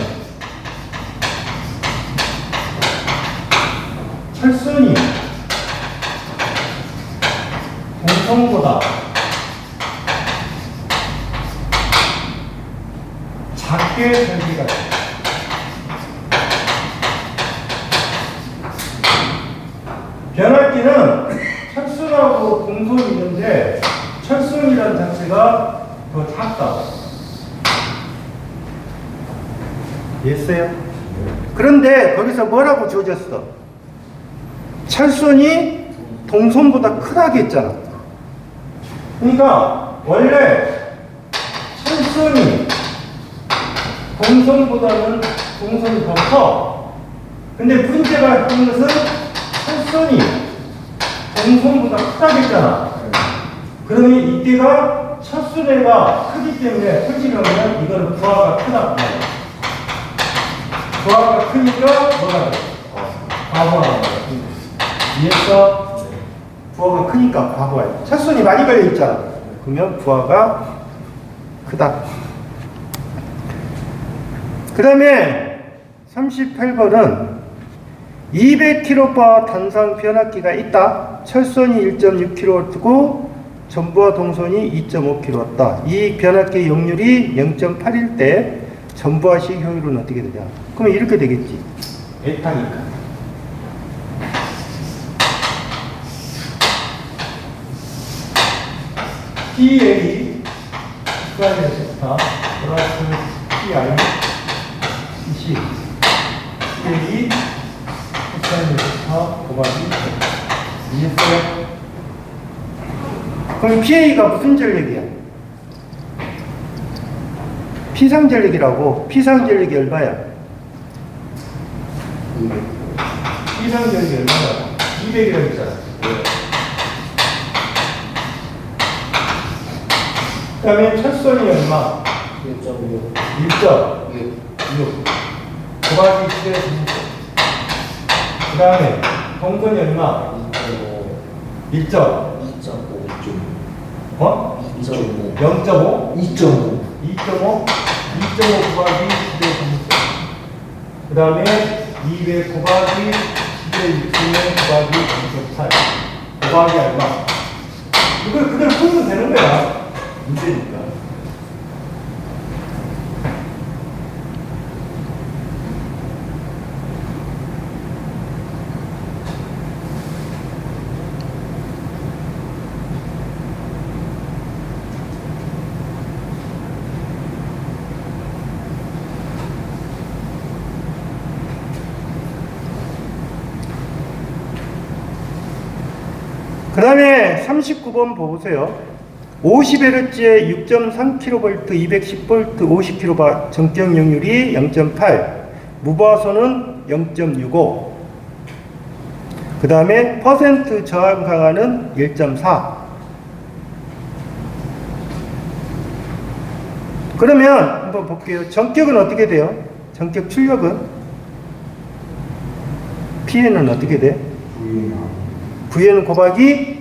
철선이 동선보다 작게 설계가 돼요. 변압기는 철선하고 동선이 있는데 철선이라는 자체가 더 작다. 이해했어요? 그런데 거기서 뭐라고 주어졌어? 철선이 동선보다 크다고 했잖아. 그러니까 원래 철선이 동선보다는 동선이 더 커. 근데 문제가 있는 것은 철선이 동선보다 크다겠잖아. 그러면 이때가 첫순회가 크기 때문에 솔직하면 이거는 부하가 크다. 부하가 크니까 뭐라 그래? 과부하가 뭐야? 이해했어? 부하가 크니까 과부하야. 첫순이 많이 걸려있잖아. 그러면 부하가 크다. 그 다음에 38번은 200kW 단상 변압기가 있다. 철선이 1.6kW고 전부와 동선이 2.5kW. 이 변압기 용률이 0.8일 때 전부하식 효율은 어떻게 되냐? 그러면 이렇게 되겠지. 에타니까. PA 플라이드 세타 플러스 PI PC PA 플라이드 세타 곱하기 이해했어요? 그럼 PA가 무슨 전력이야? 피상 전력이라고. 피상 전력이 얼마야? 피상 전력이 얼마야? 200이라고 했잖아. 그 다음에 철선이 얼마? 1.6 곱하기 10의 그 다음에 동선이 얼마? 1.5 어? 2.5 0.5? 2.5 곱하기 10의 그 다음에 200 곱하기 10의 6의 곱하기 0.8 곱하기 얼마? 이걸 그대로 풀면 되는 거야. 문제니까. 그 다음에 39번 보세요. 50Hz에 6.3kV, 210V, 50kW 정격 용률이 0.8, 무보화소는 0.65. 그 다음에 퍼센트 저항 강화는 1.4. 그러면 한번 볼게요. 전격은 어떻게 돼요? 전격 출력은? P는 어떻게 돼? V는 곱하기?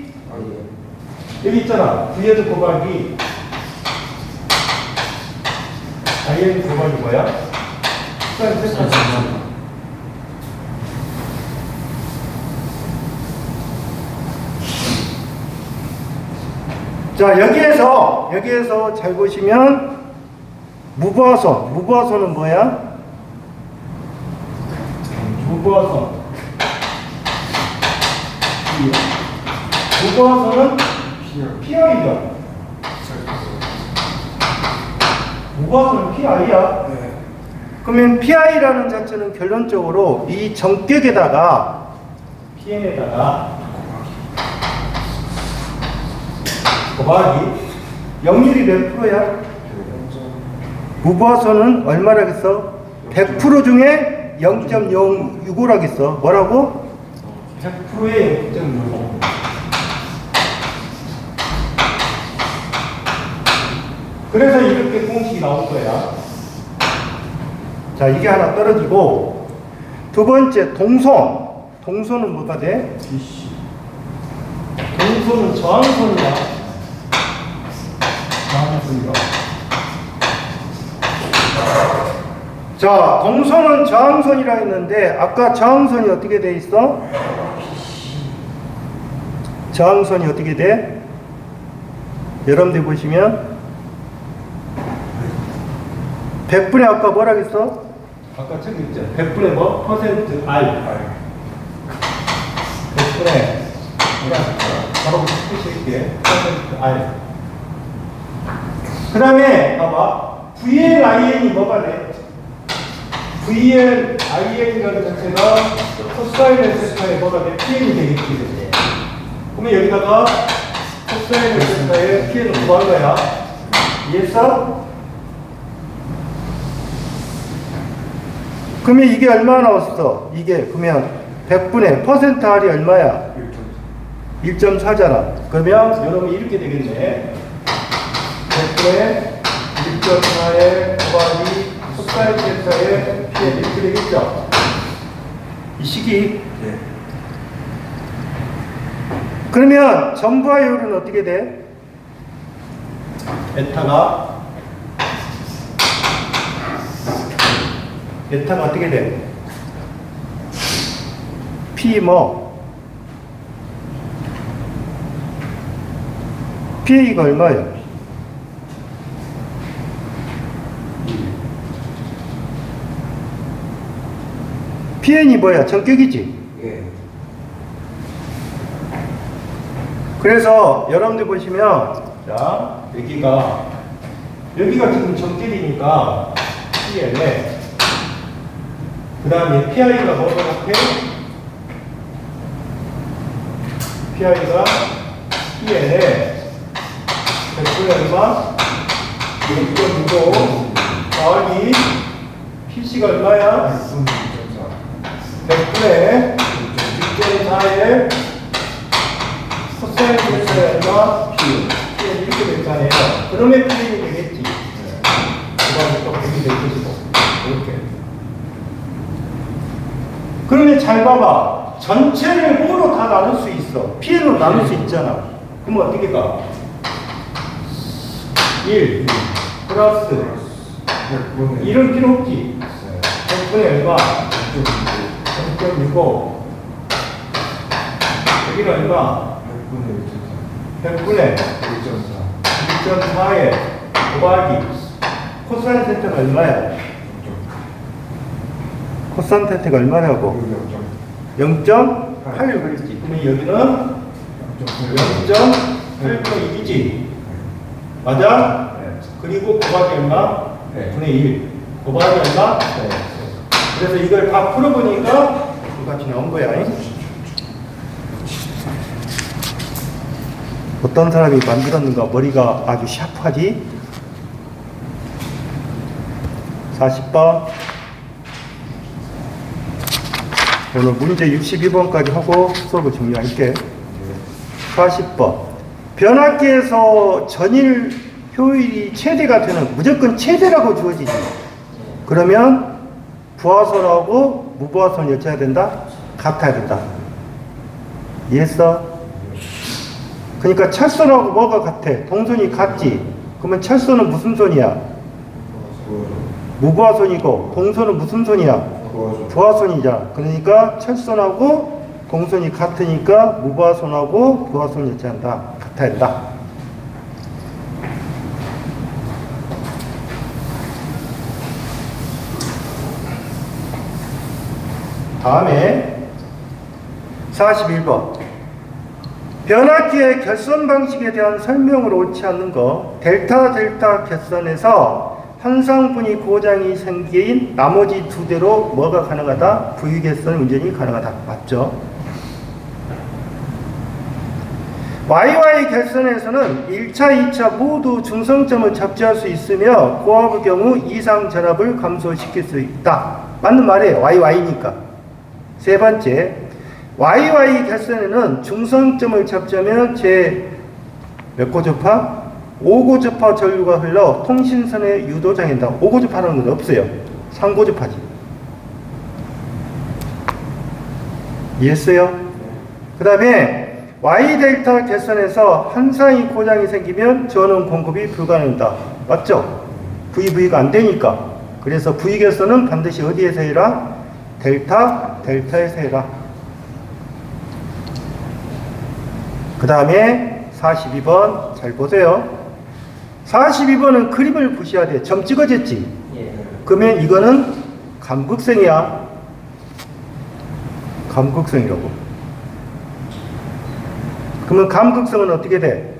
여기 있잖아. V에도 곱하기 I에도 곱하기 뭐야? 자, 여기에서 잘 보시면 무보화소는 뭐야? 무보화소. 무보화소는 PI죠. 무보화소는 PI야. 네. 그러면 PI라는 자체는 결론적으로 이 전격에다가 PN에다가 곱하기 역률이 몇 프로야? 무보화소는 얼마라겠어? 100% 중에 0.065라겠어. 뭐라고? 100%에 0.65. 그래서 이렇게 공식이 나올 거야. 자, 이게 하나 떨어지고, 두 번째, 동선은 뭐가 돼? 동선은 저항선이야. 저항선이야. 자, 동선은 저항선이라 했는데, 아까 저항선이 어떻게 돼 있어? 저항선이 어떻게 돼? 여러분들 보시면, 100분의 아까 뭐라 그랬어? 아까 저기 있죠. 100분의 뭐? 퍼센트 R. 100분의 바로 표시할게. 퍼센트 R. 그 다음에 봐봐. VL, IN이 뭐가 돼? VL, IN이라는 자체가 코사인 세타에 뭐가 돼? PN이 되겠지. 그러면 여기다가 코사인 세타에 PN을 구할 거야. 이해했어? 그러면 이게 얼마 나왔어? 이게 그러면 100분의 퍼센트 R이 얼마야? 1.4잖아. 그러면 여러분 이렇게 되겠네. 100분의 1.4의 곱하기 코사인 델타의 Pn 이렇게 되겠죠? 이 식이. 그러면 전부하율은 어떻게 돼? 베타가 어떻게 돼? P 뭐? PA가 얼마예요? PN이 뭐야? 전격이지? 예. 그래서 여러분들 보시면 자 여기가 지금 전격이니까 PN에 그 다음에 PI가 뭐가 같아? PI가 PN에 100분의 얼마? 6.65 더하기 PC가 얼마야? 100분의 6.4의 코사인 델타의 얼마? PN 이렇게 될 거 아니에요. 그러면 PN이 되겠지. 그다음에 또 100이 될 것이고 이렇게. 그러면 잘 봐봐. 전체를 뭐로 다 나눌 수 있어. PN으로 나눌 수 있잖아. 그럼 어떻게 가? 1 플러스 1은 필요 없지. 100분의 얼마? 0.65 여기는 얼마? 100분의 1.4에 곱하기 코사인 델타가 얼마야? 코사인 델타가 얼마라고? 0.8 그랬지. 그러면 여기는 0.8분의 1이지. 맞아? 그리고 곱하기 얼마? 분의 1. 곱하기 얼마? 그래서 이걸 다 풀어보니까 이같이 나온 거야. 어떤 사람이 만들었는가 머리가 아주 샤프하지? 40번 오늘 문제 62번까지 하고 수업을 종료할게. 40번 변압기에서 전일 효율이 최대가 되는 무조건 최대라고 주어지지. 그러면 부하선하고 무부하선이 어찌해야 된다? 같아야 된다. 이해했어? 그러니까 철선하고 뭐가 같아? 동선이 같지? 그러면 철선은 무슨 선이야? 무부하선이고 동선은 무슨 선이야? 부하선이잖아. 그러니까 철선하고 동선이 같으니까 무부하선하고 부하선이 어찌해야 한다? 같아야 된다. 다음에 41번 변압기의 결선 방식에 대한 설명을 옳지 않는 거. 델타 결선에서 한상분이 고장이 생긴 나머지 두 대로 뭐가 가능하다? 부위결선 운전이 가능하다. 맞죠? YY 결선에서는 1차, 2차 모두 중성점을 잡지할 수 있으며 고압의 경우 이상 전압을 감소시킬 수 있다. 맞는 말이에요. YY니까. 세 번째, YY 결선에는 중성점을 잡자면 몇 고주파? 5고주파 전류가 흘러 통신선에 유도장애한다. 5고주파라는 건 없어요. 3고주파지. 이해했어요? 그 다음에 Y 델타 결선에서 한상이 고장이 생기면 전원 공급이 불가능하다. 맞죠? VV가 안 되니까. 그래서 V 결선은 반드시 어디에서 해라? 델타에서 해라. 그 다음에 42번 잘 보세요. 42번은 그림을 보셔야 돼. 점 찍어졌지? 그러면 이거는 감극성이야. 감극성이라고. 그러면 감극성은 어떻게 돼?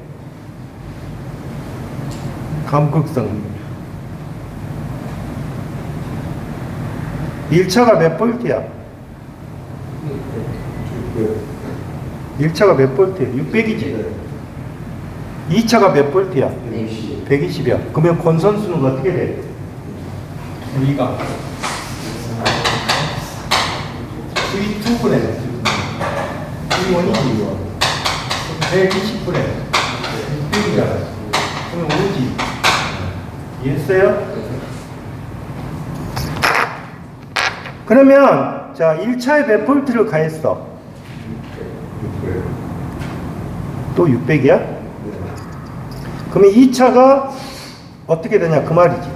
감극성 1차가 몇 볼트야? 1차가 몇 볼트야? 600이지? 2차가 몇 볼트야? 120이야. 그러면 권선수는 어떻게 돼? 2가 V2분의 V1이지 120분의 600이잖아. 그러면 5지. 이해했어요? 그러면 자 1차에 몇 볼트를 가했어? 또 600이야? 그러면 2차가 어떻게 되냐 그 말이지.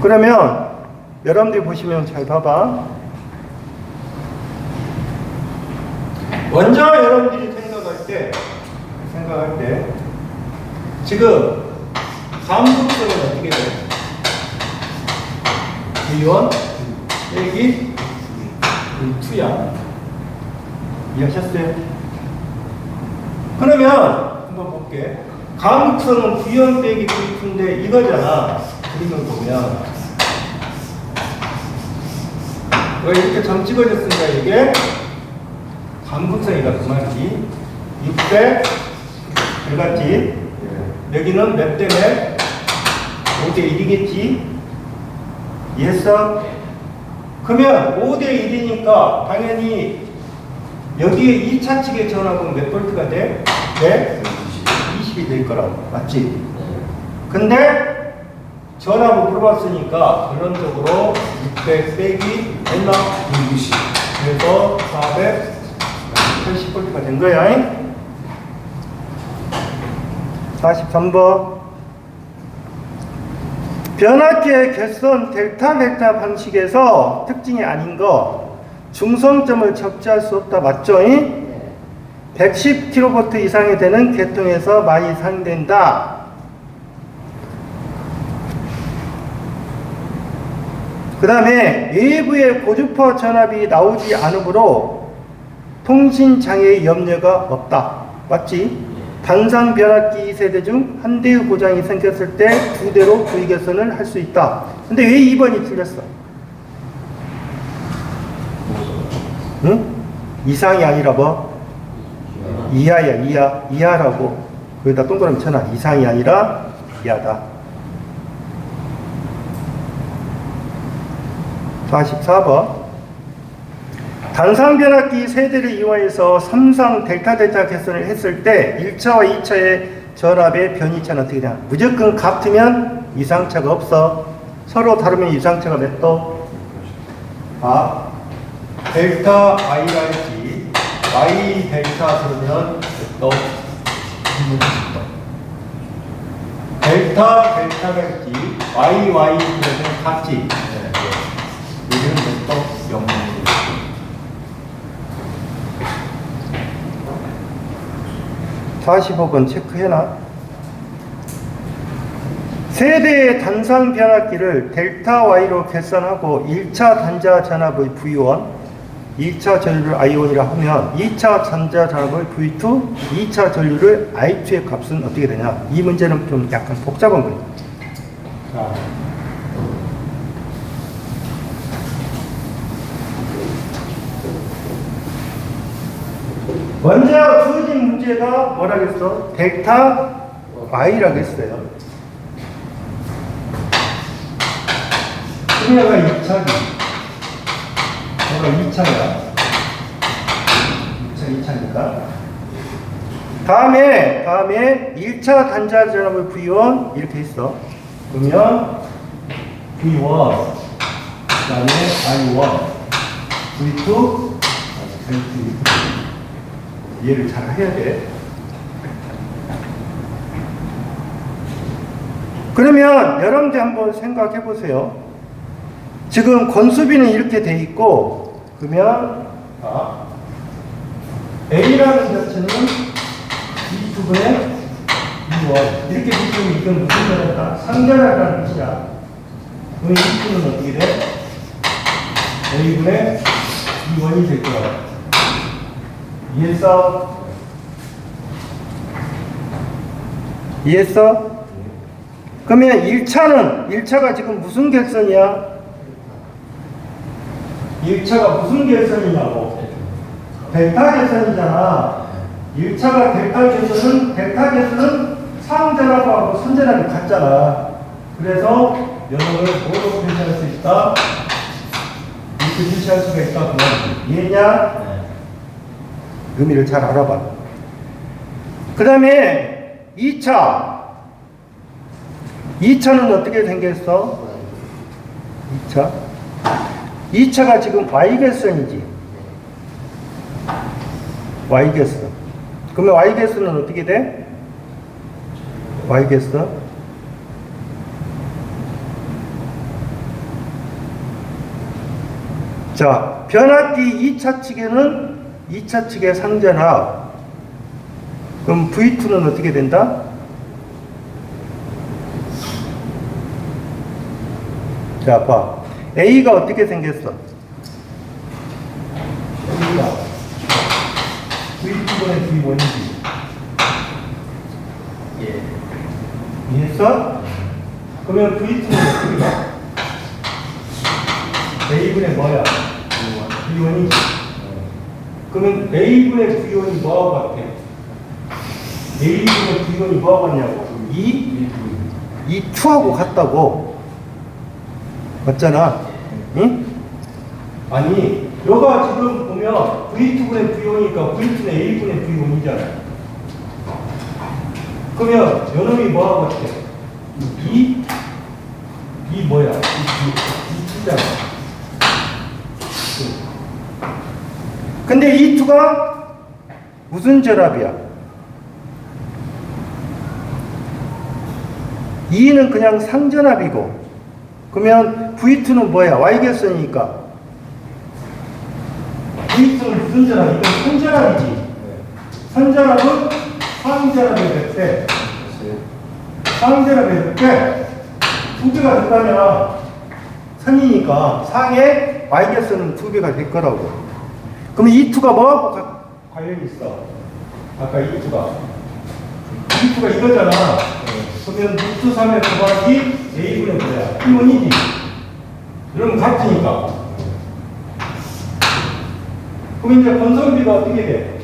그러면 여러분들이 보시면 잘 봐봐. 먼저 여러분들이 생각할 때 지금 감속성은 어떻게 돼? V1 빼기 V2야. 이해하셨어요? 그러면 한번 볼게. 감속성은 V1 빼기 V2인데 이거잖아. 그림을 보면 왜 이렇게 점 찍어졌으니까 이게 감속성이다 그 말이지. 6대 들어갔지. 여기는 몇 대 몇? 5대 1이겠지. 이해했어? 그러면 5대 1이니까 당연히 여기에 2차 측의 전압은 몇 볼트가 돼? 네? 20이 될 거라고. 맞지? 근데 전압을 물어봤으니까 결론적으로 600 빼기 얼마? 120. 그래서 480볼트가 된 거야. 43번. 변압기의 개선 델타 방식에서 특징이 아닌 거 중성점을 적재할 수 없다. 맞죠? 110kV 이상이 되는 계통에서 많이 사용된다. 그 다음에 외부의 고주파 전압이 나오지 않으므로 통신장애의 염려가 없다. 맞지? 단상 변압기 2세대 중 한 대의 고장이 생겼을 때 두 대로 부위 개선을 할 수 있다. 근데 왜 2번이 틀렸어? 응? 이상이 아니라 뭐? 이하야. 이하라고. 거기다 동그라미 쳐놔. 이상이 아니라 이하다. 44번. 단상 변압기 세대를 이용해서 3상 델타 개선을 했을 때 1차와 2차의 전압의 변이차는 어떻게 되냐? 무조건 같으면 이상차가 없어. 서로 다르면 이상차가 몇 도? 아, 델타 I랄지 Y 델타 그러면 몇 도? 델타랄지 Y 그러면 같지? 여기는 몇 도? 0. 45번 체크해놔. 세대의 단상 변압기를 델타 Y로 계산하고 1차 단자 전압의 V1, 2차 전류를 I1이라 하면 2차 단자 전압의 V2, 2차 전류를 I2의 값은 어떻게 되냐. 이 문제는 좀 약간 복잡한 거예요. 먼저 주어진 문제가 뭐라겠어? 델타 Y라고 했어요. 그녀가 2차기. 뭐가 2차야. 2차니까. 다음에 1차 단자 전압의 V1 이렇게 있어. 그러면 V1 그 다음에 I1 V2 이해를 잘 해야 돼. 그러면 여러분들 한번 생각해 보세요. 지금 건수비는 이렇게 돼 있고, 그러면 A라는 자체는 이 부분에 E1 이렇게 보시면 이건 무슨 말일까? 상전하라는 뜻이야. 그럼 이 부분은 어떻게 돼? A분의 E1이 될 거야. 이해했어? 이해했어? 그러면 1차가 지금 무슨 결선이야? 1차가 무슨 결선이냐고? 델타 결선이잖아. 1차가 델타 결선은 상전압하고 선전압이 같잖아. 그래서 연원을 뭐로 표시할 수 있다? 이렇게 표시할 수가 있다. 그 말이지. 이해냐? 네. 의미를 잘 알아봐. 그 다음에 2차. 2차는 어떻게 생겼어? 2차. 2차가 지금 Y개선이지. Y개선. 그러면 Y개선은 어떻게 돼? Y개선. 자, 변압기 2차 측에는 2차 측의 상전하. 그럼 V2는 어떻게 된다? 자, 봐. A가 어떻게 생겼어? A가 V2분의 V1이지. 예. 이해했어? 그러면 V2는 어떻게 가? A분의 뭐야? V1이지. 그러면 A분의 V1이 뭐하고 같아? A분의 V1이 뭐하고 같냐고? 2하고 같다고. 맞잖아. 응? 아니, 너가 지금 보면 V2분의 V1이니까 V2는 A분의 V1이잖아. 그러면 요놈이 뭐하고 같아? 2 뭐야? 2잖아. 근데 이 2가 무슨 결합이야? 2는 그냥 상전합이고, 그러면 V2는 뭐야? Y개선이니까. V2는 무슨 결합? 이건 선결합이지. 선결합은 상결합의 몇 배? 상결합의 몇 배? 2배가 된다면 선이니까 상의 Y개선은 2배가 될 거라고. 그러면 이 2가 뭐하고 관련이 있어? 아까 이 2가 이거잖아. 그러면 루트 3의 곱하기 A분의 뭐야? P1이지. 이러면 같으니까. 그럼 이제 건성비가 어떻게 돼?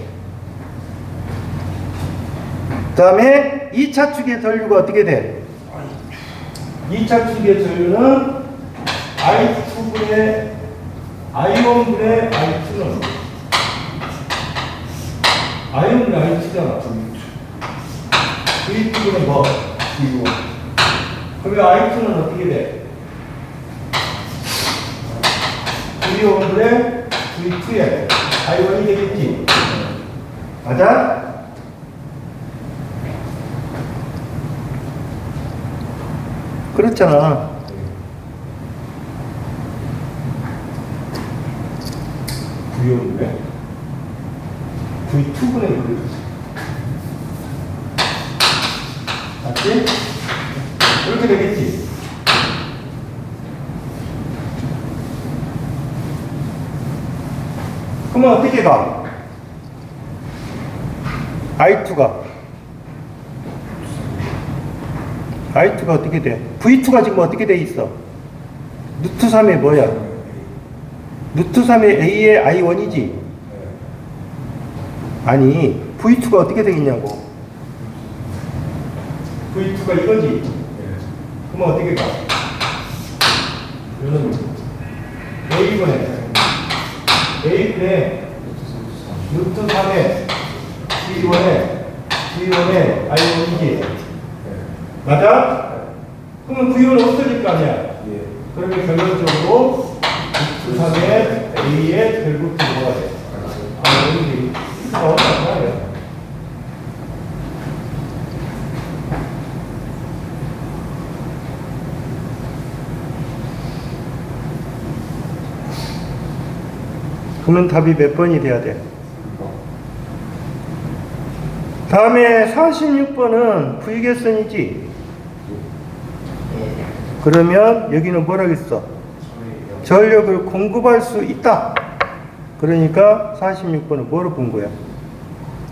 그 다음에 2차 축의 전류가 어떻게 돼? 2차 축의 전류는 I2분의 I1분의 I2는 I1분의 I2잖아. V2분의 뭐? V1. 그러면 I2는 어떻게 돼? V1분의 V2에 I1이 되겠지? 맞아? 그렇잖아. V1분의 V2분의 그렇지. 맞지? 이렇게 되겠지? 그러면 어떻게 가? I2가 어떻게 돼? V2가 지금 어떻게 돼 있어? 루트 3의 뭐야? 루트 3의 A의 I1이지? 아니, V2가 어떻게 되겠냐고? V2가 이거지? 그러면 어떻게 가? 이거는 A분의 루트 3의 V1의 I1이지? 맞아? 그러면 V1은 없어질 거 아니야? 그러면 결론적으로 루트 3의 A의 결국 뭐가 돼? I1이지? 어렵단 말이야. 그러면 답이 몇 번이 돼야 돼? 다음에 46번은 V개선이지? 그러면 여기는 뭐라고 했어? 전력을 공급할 수 있다. 그러니까 46번은 뭐로 본 거야?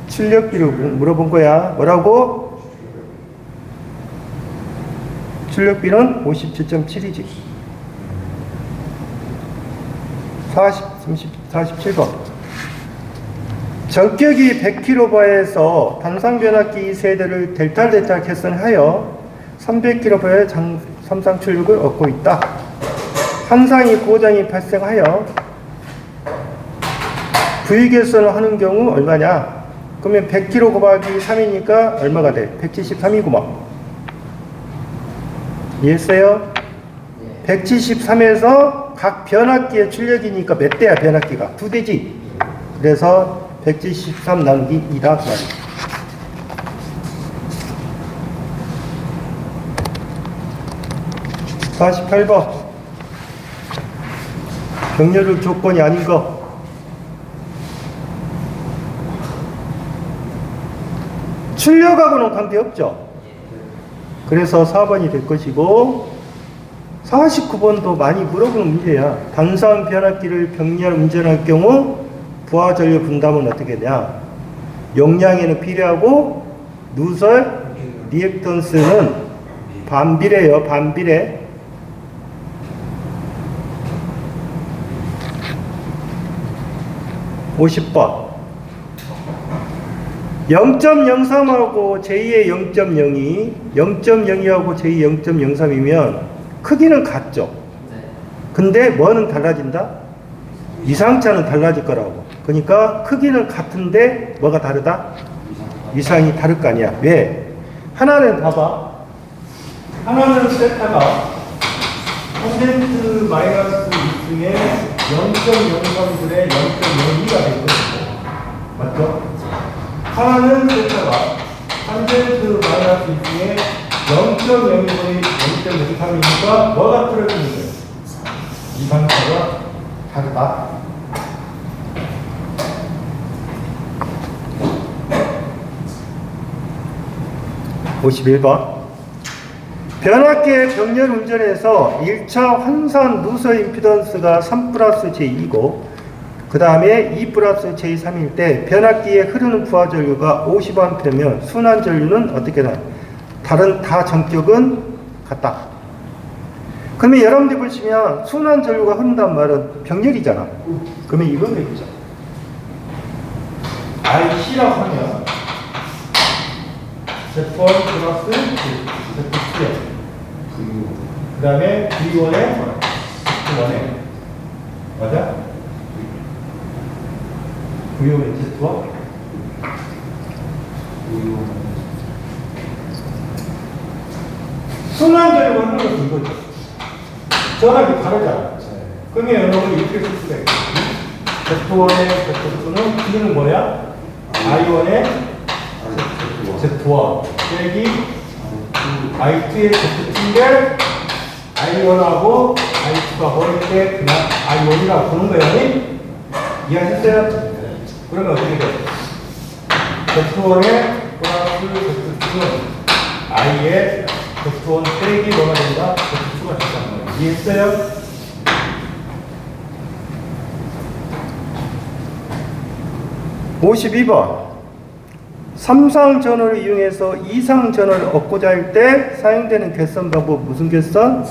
출력비를 물어본 거야. 뭐라고? 출력비는 57.7이지. 47번. 전격이 100kB에서 당상변압기 세대를 델타 개선하여 300kV의 삼상 출력을 얻고 있다. 항상이 고장이 발생하여 부위개선을 하는 경우 얼마냐? 그러면 100kg 곱하기 3이니까 얼마가 돼? 173이구만. 이해했어요? 173에서 각 변압기의 출력이니까 몇 대야 변압기가? 2대지. 그래서 173 나누기 2다 그 말이야. 48번 병렬력 조건이 아닌 거. 출력하고는 관계없죠. 그래서 4번이 될 것이고 49번도 많이 물어보는 문제야. 단사한 변압기를 병렬 운전할 경우 부하 전류 분담은 어떻게 되냐? 용량에는 비례하고 누설 리액턴스는 반비례예요. 반비례. 50번 0.03하고 제2의 0.02 0.02하고 제2 0.03이면 크기는 같죠. 근데 뭐는 달라진다? 이상차는 달라질 거라고. 그러니까 크기는 같은데 뭐가 다르다? 이상이 다를 거 아니야. 왜? 하나는 봐봐. 하나는 세타가 콘덴트 마이너스 2중에 0.03g의 0.02가 될 것이고, 맞죠? 하나는 세타가 콘덴트 마이너스 2중에 0.02분의 0.03이니까 뭐가 틀어지는 거예요? 이상차가 다르다. (51번) 변압기의 병렬 운전에서 1차 환산 누설 임피던스가 3 플러스 제2고 그 다음에 2 플러스 제3일 때 변압기에 흐르는 부하 전류가 50A면 순환 전류는 어떻게 나요? 다른 다 전격은 같다. 그러면 여러분들 보시면 순환 전류가 흐른다는 말은 병렬이잖아. 그러면 이건 되겠죠. IC라고 하면 Z1 플러스 Z2 그 다음에 V1에 Z1에 맞아? V1에 Z2와 순환전류가 하는 것은 이거죠. 전압이 다르잖아. 그러면 여러분 이렇게 쓸 수가 있거든요. Z1에 Z2는 B는 뭐야? I1에 Z1 빼기 I2의 Z2를 I1하고 I2가 버릴 때 그냥 I1이라고 부르는 거야. 이해하셨어요? 그러면 어떻게 돼? Z1의 플러스 Z2는 I의 Z1 빼기 뭐가 된다? Z2가 된다는 거야. 이해했어요? (52번) 삼상 전원을 이용해서 이상 전원을 얻고자 할 때 사용되는 개선 방법 무슨 개선?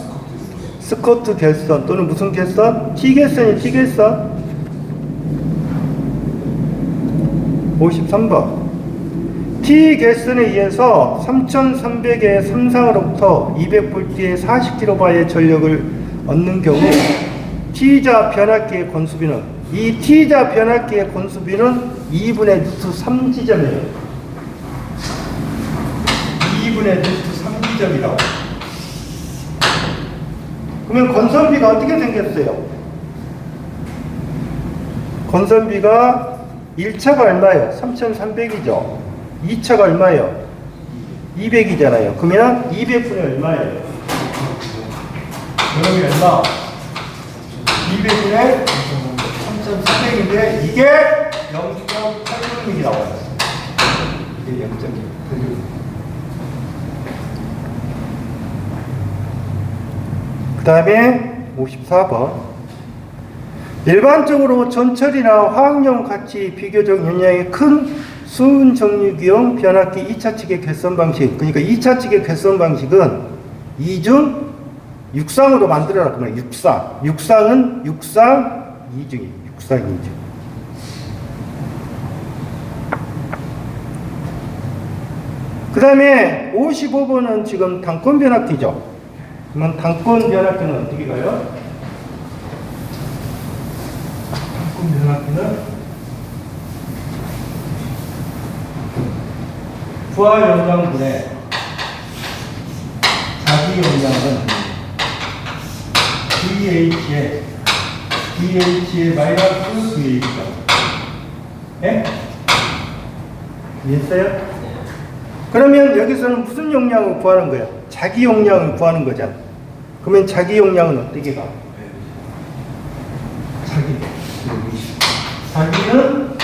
스커트 개선 또는 무슨 개선? T 개선이 T 개선. 53번 T 개선에 의해서 3300의 삼상으로부터 200V의 40kV의 전력을 얻는 경우 T자 변압기의 권수비는 이 T자 변압기의 권수비는 2분의 루트 3지점이에요. 2분의 루트 3지점이라고. 그러면 건선비가 어떻게 생겼어요? 건선비가 1차가 얼마예요? 3300이죠. 2차가 얼마예요? 200이잖아요. 그러면 200분의 얼마예요? 그러면 얼마? 200분의 3300인데 이게 0.86이 나와요. 이게 0.86. 그 다음에 54번 일반적으로 전철이나 화학용 같이 비교적 용량이 큰 수은정류기용 변압기 2차 측의 개선 방식, 그러니까 2차 측의 개선 방식은 이중 육상으로 만들어라. 그러면 육상. 육상은 육상 이중이에요. 육상 이중. 그 그 다음에 55번은 지금 단권 변압기죠. 그러면 단권 변압기는 어떻게 가요? 단권 변압기는 부하 용량분의 자기 용량은 VH의 마이너스 VH죠. 예? 이해했어요? 그러면 여기서는 무슨 용량을 구하는 거야? 자기 용량을 구하는 거잖아. 그러면 자기 용량은 어떻게 가? 자기는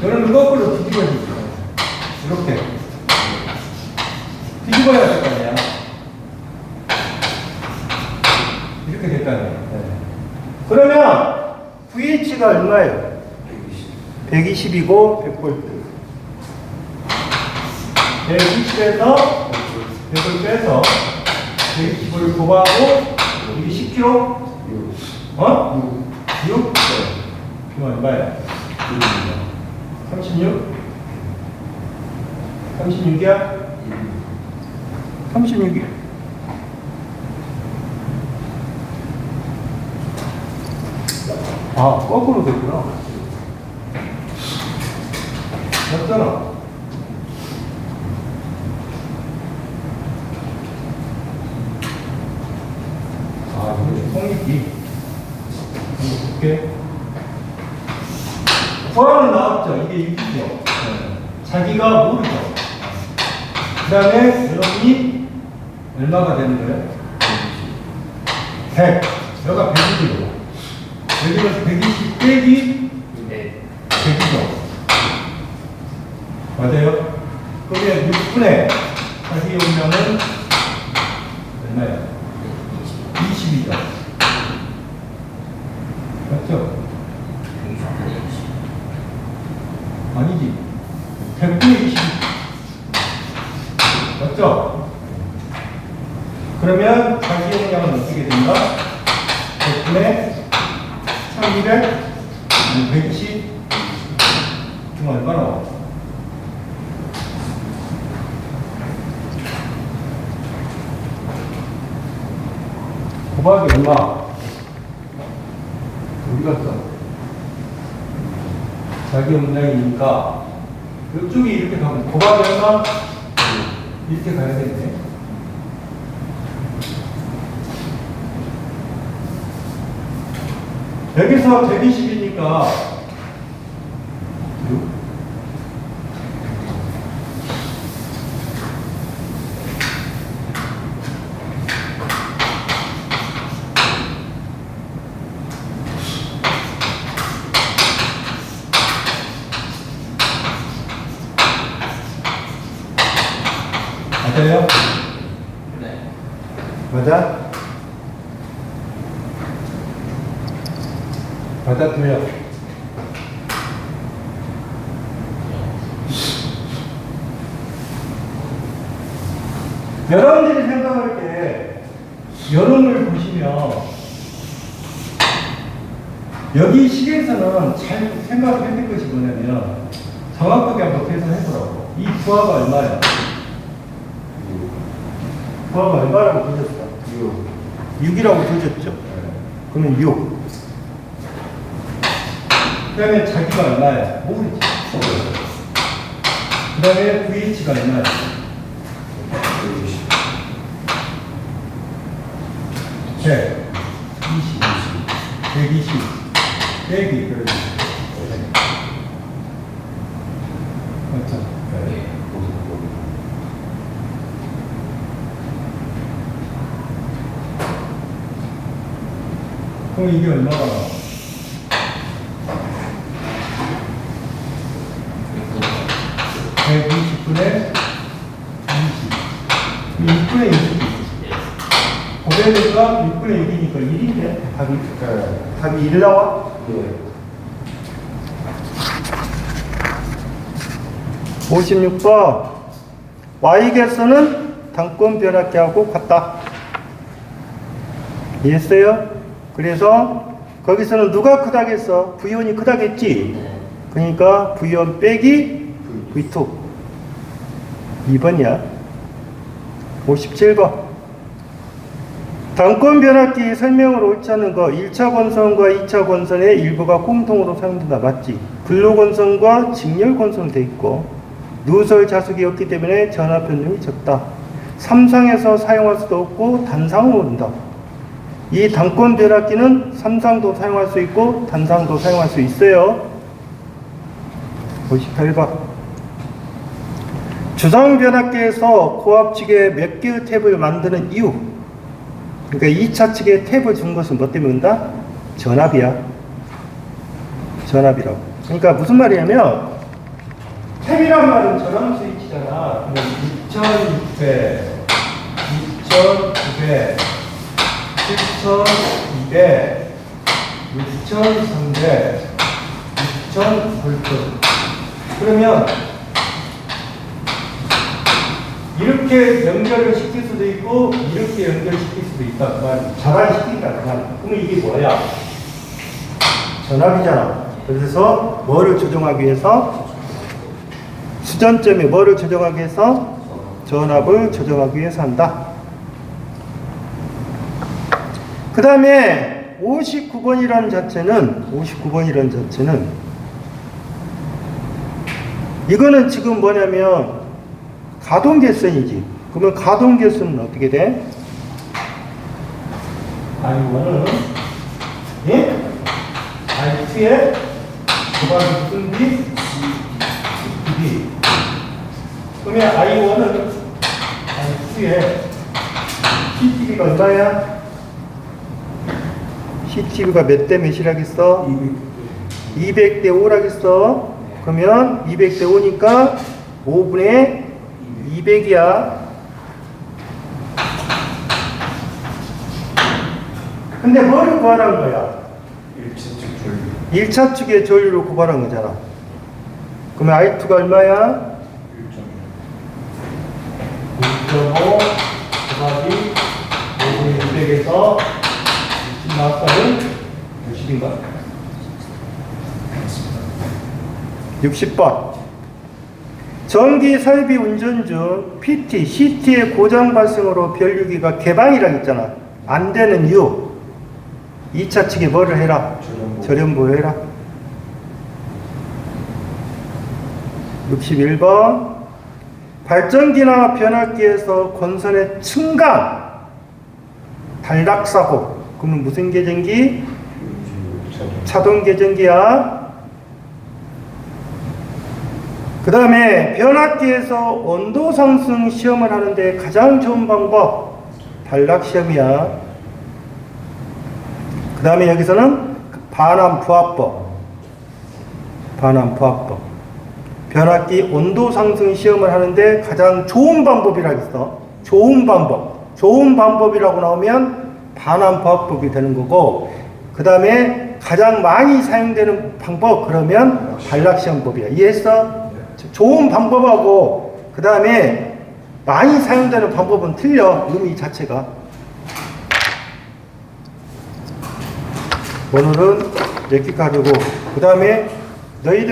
여러분 거꾸로 뒤집어지죠. 이렇게 뒤집어야 될 거 아니야. 이렇게 됐다네. 그러면 VH가 얼마예요? 120이고 100V. 120에서 100을 빼서 120을 곱하고 이게 10kg? 어? 6? 그럼 얼마야? 36? 36이야? 36이야. 아, 거꾸로 됐구나. 맞잖아. 아, 이거 성립이. 볼게. 부하는 나왔죠? 이게 6이죠? 자기가 모르죠? 그 다음에 여러분이 얼마가 되는 거예요? 100. 여기가 100이죠. 여기는 120 빼기 100이죠. 맞아요? 그러면 6분의 자기 용량은 얼마예요? 20이죠. 맞죠? 아니지. 100분의 20. 맞죠? 그러면 자기 용량은 어떻게 된다? 100분의 1200, 120, 그럼 얼마 나와? 곱하기 얼마? 어디 갔어? 자기 용량이니까 이쪽이 이렇게 가면 곱하기 얼마? 이렇게 가야 되겠네. 여기서 120이니까 6? 맞아요? 네. 맞아? 맞아, 틀려? 여러분들이 생각할 때 여론을 보시면 여기 식에서는 잘 생각해야 될 것이 뭐냐면 정확하게 한번 계산해보라고. 이 부하가 얼마야? 부하가 얼마라고 보셨어? 6이라고 보셨죠? 그러면 6. 그 다음에 자기가 얼마야? 모르지. 그 다음에 VH가 얼마야? 100, 20, 120, 빼기, 그러지. 맞죠? 네. 그럼 이게 얼마가 나와? 120분의 20. 6분의 20. 고배대가 6분의 6이니까 1인데 답이 1 나와? 네. 56번 Y계수는 단권 변압기하고 같다. 이해했어요? 그래서 거기서는 누가 크다겠어? V1이 크다겠지? 그러니까 V1 빼기 V2. 2번이야. 57번. 당권 변압기 설명으로 옳지 않은 거 1차 권선과 2차 권선의 일부가 공통으로 사용된다. 맞지? 근로 권선과 직렬 권선으로 돼 있고 누설 자숙이 없기 때문에 전압 변동이 적다. 삼상에서 사용할 수도 없고 단상으로 온다. 이 당권 변압기는 삼상도 사용할 수 있고 단상도 사용할 수 있어요. 58번. 주상 변압기에서 고압 측에 몇 개의 탭을 만드는 이유. 그러니까 2차 측에 탭을 준 것은 뭐 때문에 온다? 전압이야. 전압이라고. 그러니까 무슨 말이냐면 탭이란 말은 전압 스위치잖아. 2600, 2900, 7200, 6300, 6000V. 그러면 이렇게 연결을 시킬 수도 있고 이렇게 연결시킬 수도 있다. 그 말. 전환시킨다. 그 말. 그러면 이게 뭐야? 전압이잖아. 그래서 뭐를 조정하기 위해서? 수전점에 뭐를 조정하기 위해서? 전압을 조정하기 위해서 한다. 그 다음에 59번이라는 자체는 이거는 지금 뭐냐면 가동계선이지. 그러면 가동계선은 어떻게 돼? I1은 예? I2에 고박이 무슨 비? CTB. 그러면 I1은 I2에 CTB가 얼마야? CTB가 몇 대 몇이라겠어? 200대 5라겠어? 그러면 200대 5니까 5분의 200이야. 근데 뭐를 구하라는 거야? 1차 측의 전류를 구하라는 거잖아. 그러면 I2가 얼마야? 1.5 곱하기 5분의 200에서 60 나왔다는 몇십인가? 60번. 전기 설비 운전 중 PT, CT의 고장 발생으로 변류기가 개방이라고 했잖아. 안 되는 이유. 2차 측에 뭐를 해라? 절연부 해라. 61번. 발전기나 변압기에서 권선의 측강, 단락사고. 그러면 무슨 계전기? 자동 계전기야. 그 다음에 변압기에서 온도 상승 시험을 하는데 가장 좋은 방법 단락 시험이야. 그 다음에 여기서는 반환 부합법. 변압기 온도 상승 시험을 하는데 가장 좋은 방법이라고 했어. 좋은 방법이라고 나오면 반환 부합법이 되는 거고, 그 다음에 가장 많이 사용되는 방법 그러면 단락 시험법이야. 이해했어? 좋은 방법하고 그 다음에 많이 사용되는 방법은 틀려. 의미 자체가. 오늘은 여기까지고, 그 다음에 너희들